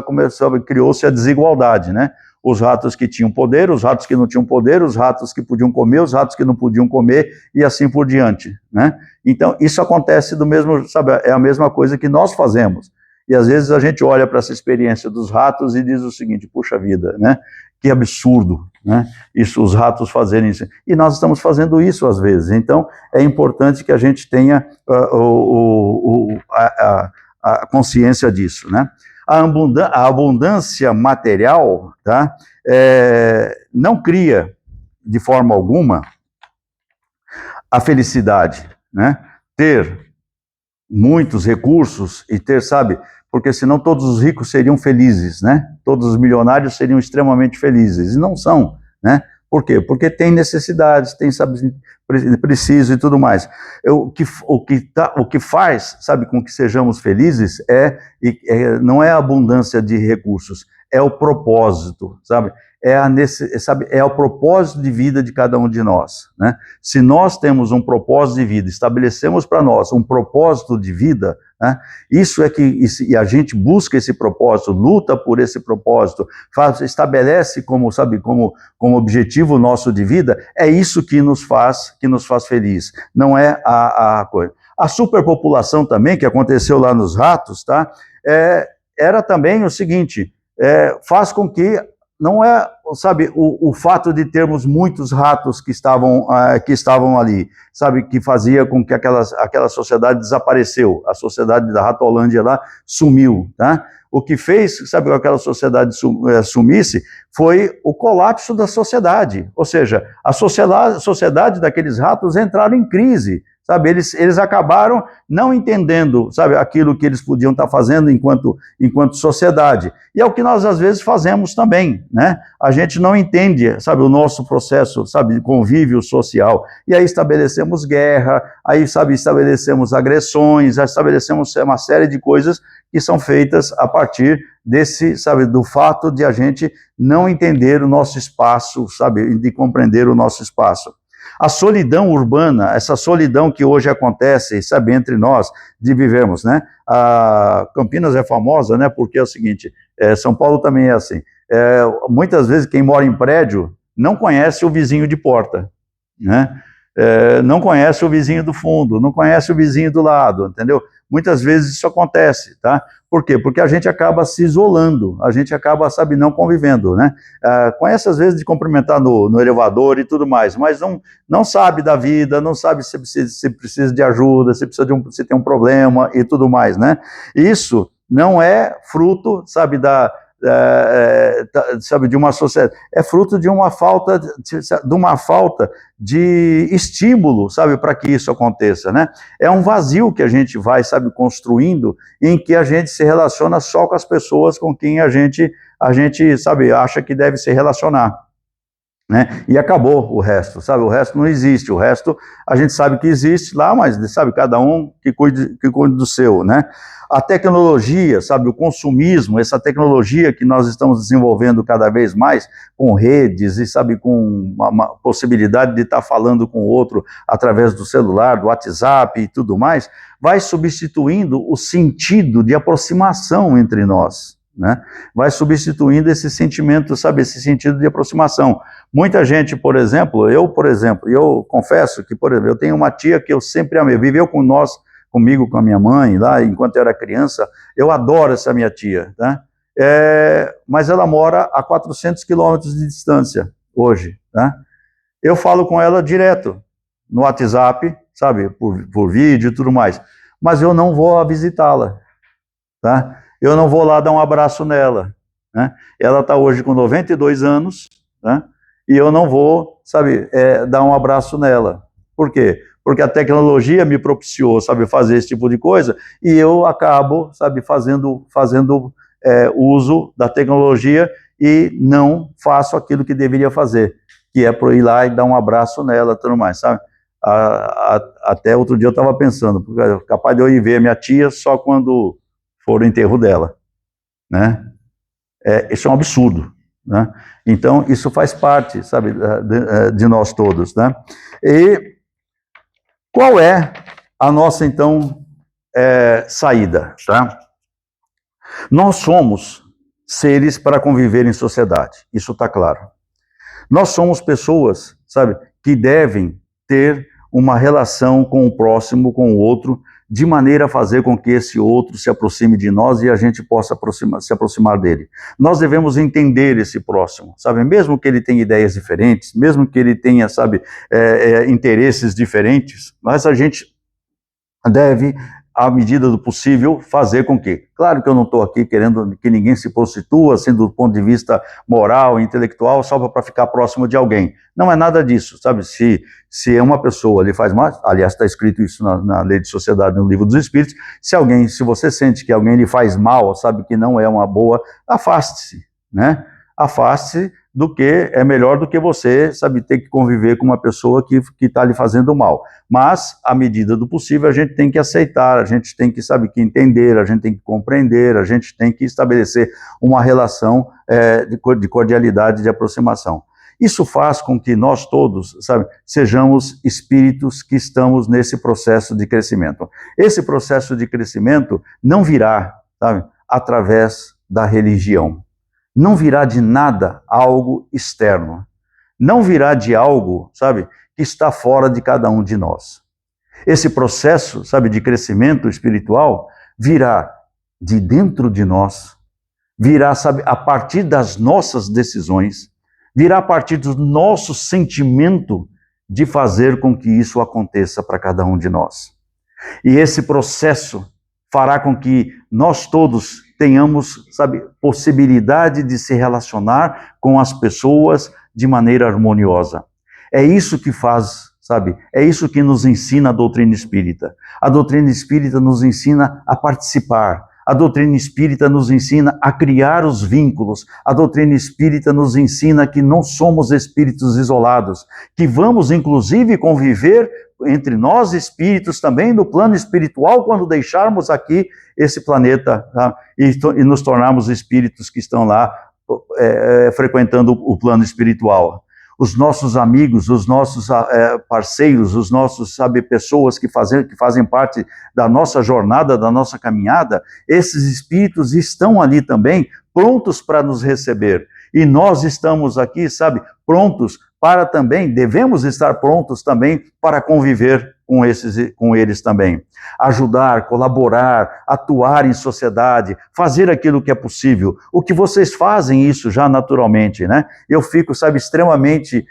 Speaker 2: criou-se a desigualdade, né? Os ratos que tinham poder, os ratos que não tinham poder, os ratos que podiam comer, os ratos que não podiam comer, e assim por diante, né? Então, isso acontece do mesmo, sabe, é a mesma coisa que nós fazemos. E às vezes a gente olha para essa experiência dos ratos e diz o seguinte, puxa vida, né? Que absurdo, né? Isso, os ratos fazerem isso. E nós estamos fazendo isso às vezes. Então, é importante que a gente tenha a consciência disso, né? A abundância material, tá? Não cria, de forma alguma, a felicidade, né? Ter muitos recursos e ter, sabe, porque senão todos os ricos seriam felizes, né? Todos os milionários seriam extremamente felizes, e não são, né? Por quê? Porque tem necessidades, tem, sabe, preciso e tudo mais. O que faz, sabe, com que sejamos felizes não é a abundância de recursos, é o propósito, sabe? É o propósito de vida de cada um de nós, né? Se nós temos um propósito de vida, estabelecemos para nós um propósito de vida, né? Isso é que, e a gente busca esse propósito, luta por esse propósito, estabelece como, sabe, como objetivo nosso de vida, é isso que nos faz feliz, não é a coisa. A superpopulação também, que aconteceu lá nos ratos, tá? Era também o seguinte, faz com que, não é, sabe, o fato de termos muitos ratos que estavam ali, sabe, que fazia com que aquela sociedade desapareceu, a sociedade da Ratolândia lá sumiu, tá? O que fez, sabe, que aquela sociedade sumisse foi o colapso da sociedade, ou seja, a sociedade daqueles ratos entraram em crise, sabe, eles acabaram não entendendo, sabe, aquilo que eles podiam estar fazendo enquanto sociedade. E é o que nós, às vezes, fazemos também, né? A gente não entende, sabe, o nosso processo, sabe, de convívio social. E aí estabelecemos guerra, aí, sabe, estabelecemos agressões, estabelecemos uma série de coisas que são feitas a partir desse, sabe, do fato de a gente não entender o nosso espaço, sabe, de compreender o nosso espaço. A solidão urbana, essa solidão que hoje acontece, sabe, entre nós, de vivermos, né? A Campinas é famosa, né? Porque é o seguinte, São Paulo também é assim. Muitas vezes quem mora em prédio não conhece o vizinho de porta, né? Não conhece o vizinho do fundo, não conhece o vizinho do lado, entendeu? Muitas vezes isso acontece, tá? Por quê? Porque a gente acaba se isolando, a gente acaba, sabe, não convivendo, né? Conhece às vezes de cumprimentar no elevador e tudo mais, mas não sabe da vida, não sabe se precisa de ajuda, se tem um problema e tudo mais, né? Isso não é fruto, sabe, sabe, de uma sociedade, é fruto de uma falta de estímulo, sabe, para que isso aconteça, né? É um vazio que a gente vai, sabe, construindo, em que a gente se relaciona só com as pessoas com quem a gente, sabe, acha que deve se relacionar, né? E acabou o resto, sabe? O resto não existe, o resto a gente sabe que existe lá, mas, sabe, cada um que cuide do seu, né? A tecnologia, sabe, o consumismo, essa tecnologia que nós estamos desenvolvendo cada vez mais, com redes e, sabe, com uma possibilidade de estar falando com o outro através do celular, do WhatsApp e tudo mais, vai substituindo o sentido de aproximação entre nós, né? Vai substituindo esse sentimento, sabe, esse sentido de aproximação. Muita gente, por exemplo, eu confesso que, por exemplo, eu tenho uma tia que eu sempre amei, viveu comigo, com a minha mãe, lá, enquanto eu era criança, eu adoro essa minha tia, tá? Mas ela mora a 400 quilômetros de distância, hoje, tá? Eu falo com ela direto, no WhatsApp, sabe, por vídeo e tudo mais, mas eu não vou visitá-la, tá? Eu não vou lá dar um abraço nela, né? Ela está hoje com 92 anos, né? E eu não vou, sabe, dar um abraço nela. Por quê? Porque a tecnologia me propiciou, sabe, fazer esse tipo de coisa, e eu acabo, sabe, fazendo uso da tecnologia e não faço aquilo que deveria fazer, que é para ir lá e dar um abraço nela e tudo mais, sabe? Até outro dia eu estava pensando, porque capaz de eu ir ver a minha tia só quando for o enterro dela, né? Isso é um absurdo, né? Então, isso faz parte, sabe, de nós todos, né? E qual é a nossa, então, saída, tá? Nós somos seres para conviver em sociedade, isso está claro. Nós somos pessoas, sabe, que devem ter uma relação com o próximo, com o outro, de maneira a fazer com que esse outro se aproxime de nós e a gente possa se aproximar dele. Nós devemos entender esse próximo, sabe? Mesmo que ele tenha ideias diferentes, mesmo que ele tenha, sabe, interesses diferentes, mas a gente deve, à medida do possível, fazer com que... Claro que eu não estou aqui querendo que ninguém se prostitua, assim, do ponto de vista moral, intelectual, só para ficar próximo de alguém. Não é nada disso, sabe? Se é uma pessoa lhe faz mal, aliás, está escrito isso na Lei de Sociedade, no Livro dos Espíritos, se você sente que alguém lhe faz mal, sabe, que não é uma boa, afaste-se, né? Afaste-se, é melhor do que você, sabe, ter que conviver com uma pessoa que está lhe fazendo mal. Mas, à medida do possível, a gente tem que aceitar, a gente tem que, sabe, que entender, a gente tem que compreender, a gente tem que estabelecer uma relação de cordialidade, de aproximação. Isso faz com que nós todos, sabe, sejamos espíritos que estamos nesse processo de crescimento. Esse processo de crescimento não virá, sabe, através da religião. Não virá de nada algo externo. Não virá de algo, sabe, que está fora de cada um de nós. Esse processo, sabe, de crescimento espiritual virá de dentro de nós, virá, sabe, a partir das nossas decisões, virá a partir do nosso sentimento de fazer com que isso aconteça para cada um de nós. E esse processo fará com que nós todos tenhamos, sabe, possibilidade de se relacionar com as pessoas de maneira harmoniosa. É isso que faz, sabe, é isso que nos ensina a doutrina espírita. A doutrina espírita nos ensina a participar. A doutrina espírita nos ensina a criar os vínculos. A doutrina espírita nos ensina que não somos espíritos isolados, que vamos, inclusive, conviver entre nós espíritos também no plano espiritual quando deixarmos aqui esse planeta, tá? E nos tornarmos espíritos que estão lá frequentando o plano espiritual. Os nossos amigos, os nossos parceiros, os nossos, sabe, pessoas que fazem parte da nossa jornada, da nossa caminhada, esses espíritos estão ali também, prontos para nos receber. E nós estamos aqui, sabe, prontos para também, devemos estar prontos também para conviver com eles também. Ajudar, colaborar, atuar em sociedade, fazer aquilo que é possível. O que vocês fazem isso já naturalmente, né? Eu fico, sabe, extremamente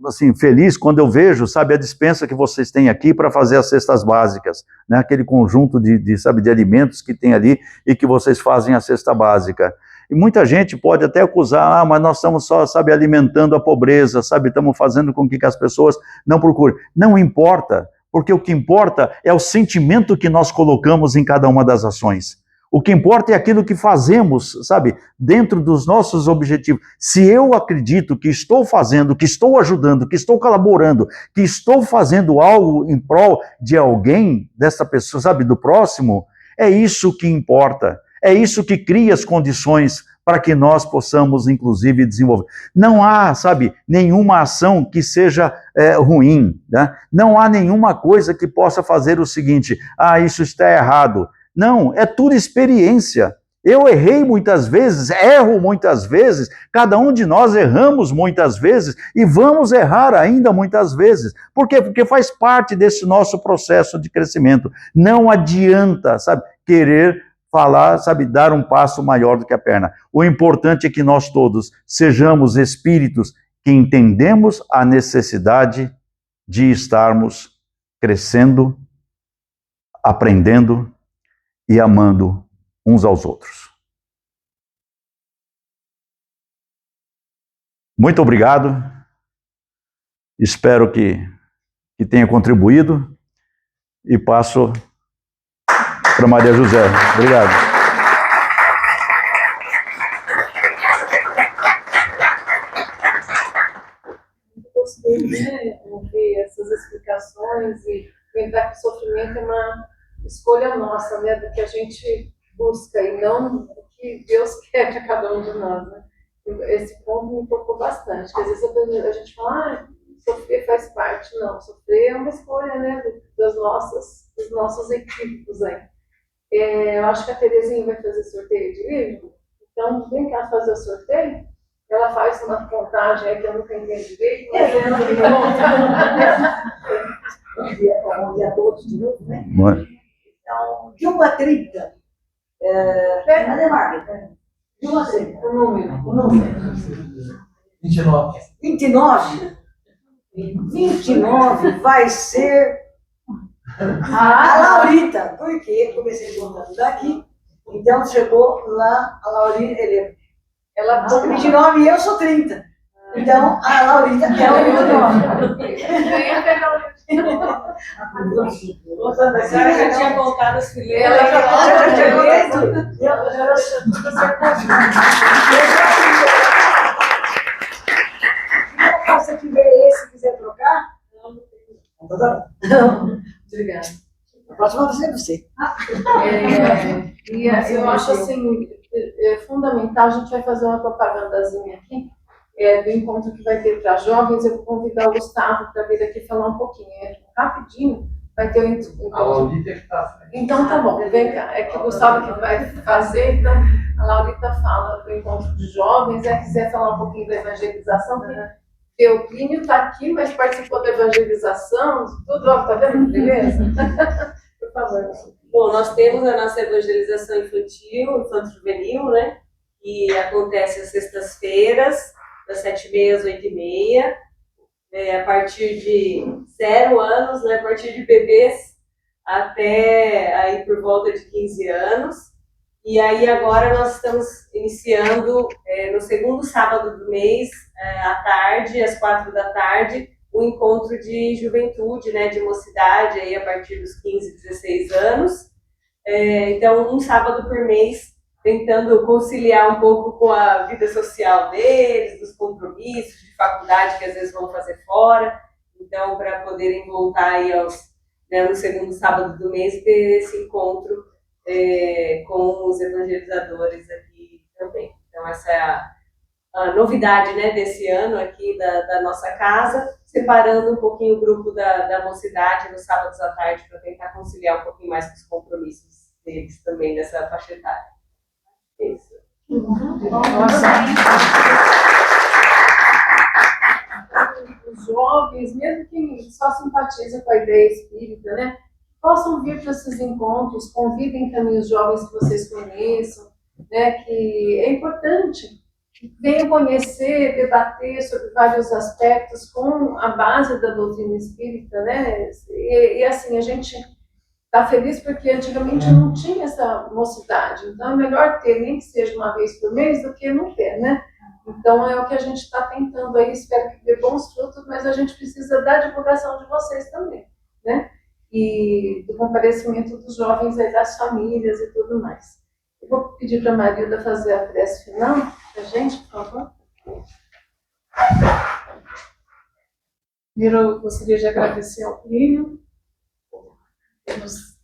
Speaker 2: assim, feliz quando eu vejo, sabe, a dispensa que vocês têm aqui para fazer as cestas básicas, né? Aquele conjunto sabe, de alimentos que tem ali e que vocês fazem a cesta básica. E muita gente pode até acusar, mas nós estamos só, sabe, alimentando a pobreza, sabe, estamos fazendo com que as pessoas não procurem. Não importa, porque o que importa é o sentimento que nós colocamos em cada uma das ações. O que importa é aquilo que fazemos, sabe, dentro dos nossos objetivos. Se eu acredito que estou fazendo, que estou ajudando, que estou colaborando, que estou fazendo algo em prol de alguém, dessa pessoa, sabe, do próximo, é isso que importa. É isso que cria as condições para que nós possamos, inclusive, desenvolver. Não há, sabe, nenhuma ação que seja ruim, né? Não há nenhuma coisa que possa fazer o seguinte, isso está errado. Não, é tudo experiência. Eu errei muitas vezes, erro muitas vezes, cada um de nós erramos muitas vezes e vamos errar ainda muitas vezes. Por quê? Porque faz parte desse nosso processo de crescimento. Não adianta, sabe, querer falar, sabe, dar um passo maior do que a perna. O importante é que nós todos sejamos espíritos que entendemos a necessidade de estarmos crescendo, aprendendo e amando uns aos outros. Muito obrigado. Espero que tenha contribuído e passo para Maria José. Obrigado.
Speaker 1: Gostei de ouvir essas explicações e lembrar que o sofrimento é uma escolha nossa, né, do que a gente busca e não do que Deus quer de cada um de nós, né? Esse ponto me tocou bastante, porque às vezes a gente fala, sofrer faz parte. Não, sofrer é uma escolha, né, dos nossos equívocos aí. Eu acho que a Terezinha vai fazer sorteio de livro, então vem cá fazer o sorteio. Ela faz uma contagem aí que eu nunca entendi direito, mas ela me conta.
Speaker 3: Bom dia a todos de novo, né?
Speaker 2: Bom.
Speaker 3: Então, de 1 a 30, cadê Marta? De 1 a 30.
Speaker 1: O número.
Speaker 4: 29.
Speaker 3: 29? 29 vai ser a Laurita, porque comecei contando daqui, então chegou lá a Laurita, ela é 29 e eu sou 30. Então a Laurita é o 29. Voltando
Speaker 4: A senhora já tinha contado as fileiras.
Speaker 3: ela já tinha contado. Se você tiver esse, quiser trocar, não.
Speaker 4: Obrigada.
Speaker 3: A próxima vai ser você.
Speaker 1: Eu acho assim, fundamental, a gente vai fazer uma propagandazinha aqui, do encontro que vai ter para jovens. Eu vou convidar o Gustavo para vir aqui falar um pouquinho, rapidinho, vai ter o encontro.
Speaker 5: A Laurita que está à frente.
Speaker 1: Então tá bom, vem cá, é que o Gustavo que vai fazer, então a Laurita fala do encontro de jovens, quiser falar um pouquinho da evangelização, porque o Plínio está aqui, mas participou da evangelização, tudo, ó, tá vendo que beleza? Por favor.
Speaker 4: Bom, nós temos a nossa evangelização infanto-juvenil, né? Que acontece às sextas-feiras, das 7h30 às 8h30, a partir de 0 anos, né? A partir de bebês até aí por volta de 15 anos. E aí agora nós estamos iniciando no segundo sábado do mês, à tarde, às 4h, o encontro de juventude, né, de mocidade, aí a partir dos 15, 16 anos. Então, um sábado por mês, tentando conciliar um pouco com a vida social deles, dos compromissos de faculdade que às vezes vão fazer fora. Então, para poderem voltar aí no segundo sábado do mês e ter esse encontro com os evangelizadores aqui também. Então, essa é a novidade, né, desse ano aqui da nossa casa, separando um pouquinho o grupo da mocidade nos sábados à tarde para tentar conciliar um pouquinho mais com os compromissos deles também dessa faixa etária. É isso.
Speaker 1: Os jovens, mesmo quem só simpatiza com a ideia espírita, né, possam vir para esses encontros, convidem também os jovens que vocês conheçam, né, que é importante. Venham conhecer, debater sobre vários aspectos com a base da doutrina espírita, né? E assim, a gente está feliz porque antigamente não tinha essa mocidade, então é melhor ter, nem que seja uma vez por mês, do que não ter, né? Então é o que a gente está tentando aí, espero que dê bons frutos, mas a gente precisa da divulgação de vocês também, né? E do comparecimento dos jovens aí, das famílias e tudo mais. Eu vou pedir para a Marilda fazer a prece final para a gente, por favor.
Speaker 6: Primeiro, eu gostaria de agradecer ao Plínio por ter nos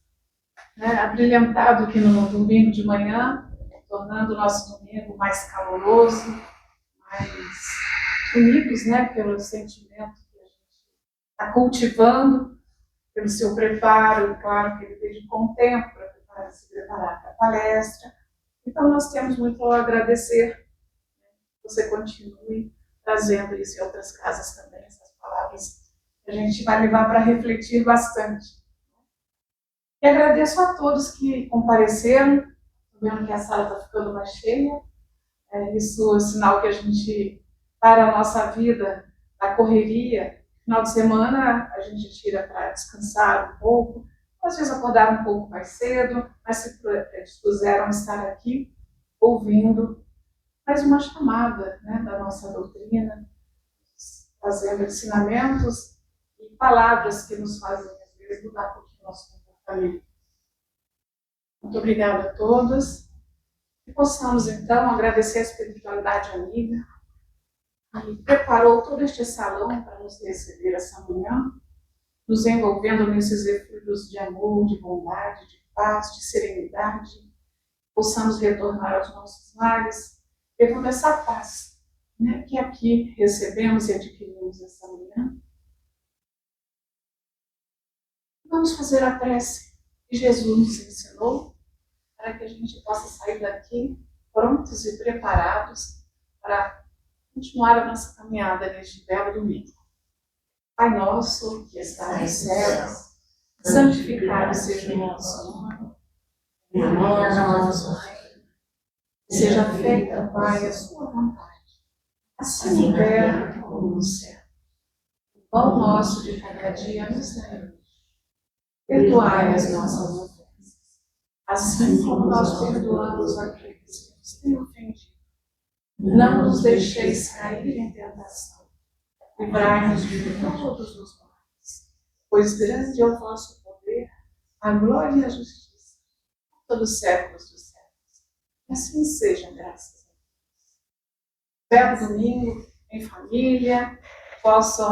Speaker 6: abrilhantado aqui no domingo de manhã, tornando o nosso domingo mais caloroso, mais unidos, né, pelo sentimento que a gente está cultivando, pelo seu preparo, e claro que ele dedicou um tempo para se preparar para a palestra. Então, nós temos muito a agradecer. Você continue trazendo isso em outras casas também, essas palavras que a gente vai levar para refletir bastante. E agradeço a todos que compareceram. Estou vendo que a sala está ficando mais cheia. Isso é sinal que a gente, para a nossa vida, a correria, final de semana a gente tira para descansar um pouco, às vezes acordaram um pouco mais cedo, mas se dispuseram a estar aqui ouvindo mais uma chamada, né, da nossa doutrina, fazendo ensinamentos e palavras que nos fazem, às vezes, mudar um pouquinho o nosso comportamento. Muito obrigada a todos. E possamos, então, agradecer a espiritualidade amiga, que preparou todo este salão para nos receber essa manhã, nos envolvendo nesses eflúvios de amor, de bondade, de paz, de serenidade. Possamos retornar aos nossos lares, levando essa paz, né, que aqui recebemos e adquirimos essa manhã. Vamos fazer a prece que Jesus nos ensinou, para que a gente possa sair daqui prontos e preparados para continuar a nossa caminhada neste belo domingo. Pai nosso, que está nos céus, santificado seja o nosso nome. Venha a nós o reino. Seja feita, Pai, a sua vontade, assim na terra como no céu. O pão nosso de cada dia nos dai hoje. Perdoai as nossas ofensas, assim como nós perdoamos aqueles que nos têm ofendido. Não nos deixeis cair em tentação. Livrai-nos de todos os males. Pois grande é o vosso poder, a glória e a justiça, todos os séculos dos séculos. E assim seja, graças a Deus. Belo domingo, em família, possam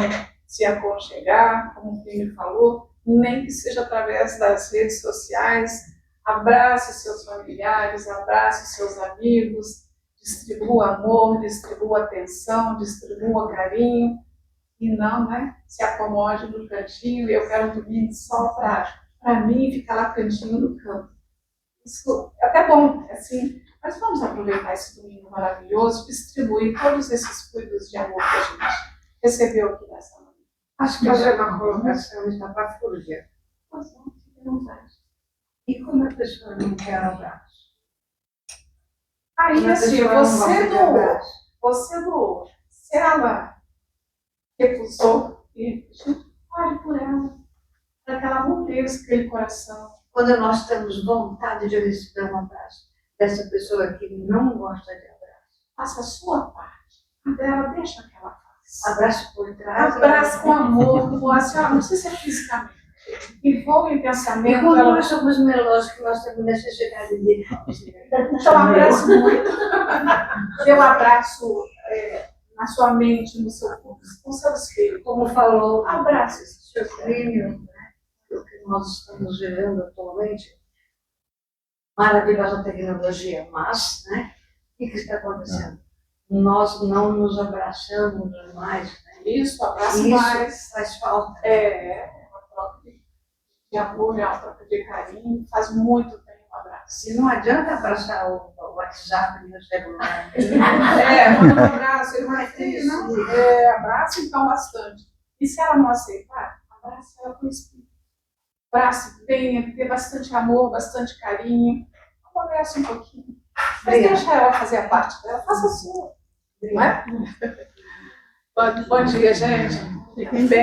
Speaker 6: se aconchegar, como o filho falou, nem que seja através das redes sociais. Abrace seus familiares, abrace seus amigos, distribua amor, distribua atenção, distribua carinho, e não, né, se acomode no cantinho. Eu quero um domingo só para mim ficar lá cantinho no campo. Isso é até bom, assim, mas vamos aproveitar esse domingo maravilhoso, distribuir todos esses fluidos de amor que a gente recebeu aqui nessa manhã.
Speaker 3: Acho que fazer uma colocação está para Fúria.
Speaker 6: Nós vamos ter vontade.
Speaker 3: E como a pessoa não quer abraço?
Speaker 6: Aí,
Speaker 3: Como a
Speaker 6: assim,
Speaker 3: pessoa não gosta de abraço?
Speaker 6: você doou. Se ela recusou, e ore por ela, para que ela amoleça aquele coração.
Speaker 3: Quando nós temos vontade de receber um abraço dessa pessoa que não gosta de abraço,
Speaker 6: Faça a sua parte. A dela, deixa que ela faça.
Speaker 3: abraço por trás.
Speaker 6: Abraça com amor, com assim, não sei se é fisicamente. Envolve em
Speaker 3: E
Speaker 6: pensamento.
Speaker 3: quando
Speaker 6: Ela...
Speaker 3: nós somos melosos, que nós temos necessidade de...
Speaker 6: Então, abraço muito. Dê um abraço na sua mente, no seu corpo, com seu espírito.
Speaker 3: Como falou
Speaker 6: Abraço.
Speaker 3: o seu Plínio, né? O que nós estamos vivendo atualmente, maravilhosa tecnologia, mas, né? O que está acontecendo? Nós não nos abraçamos mais, né?
Speaker 6: Isso, abraço
Speaker 3: Isso
Speaker 6: mais.
Speaker 3: faz falta.
Speaker 6: Uma troca de amor, uma troca de carinho. Faz muito bem um abraço.
Speaker 3: E não adianta abraçar o WhatsApp no celular.
Speaker 6: Manda um abraço. Ele vai ter, não? Abraça então bastante. E se ela não aceitar, abraça ela com o espírito. Abrace bem, dê bastante amor, bastante carinho. Abraça um pouquinho. Mas deixa ela fazer a parte dela, faça a sua. Não é? Bom dia, gente. Fiquem bem.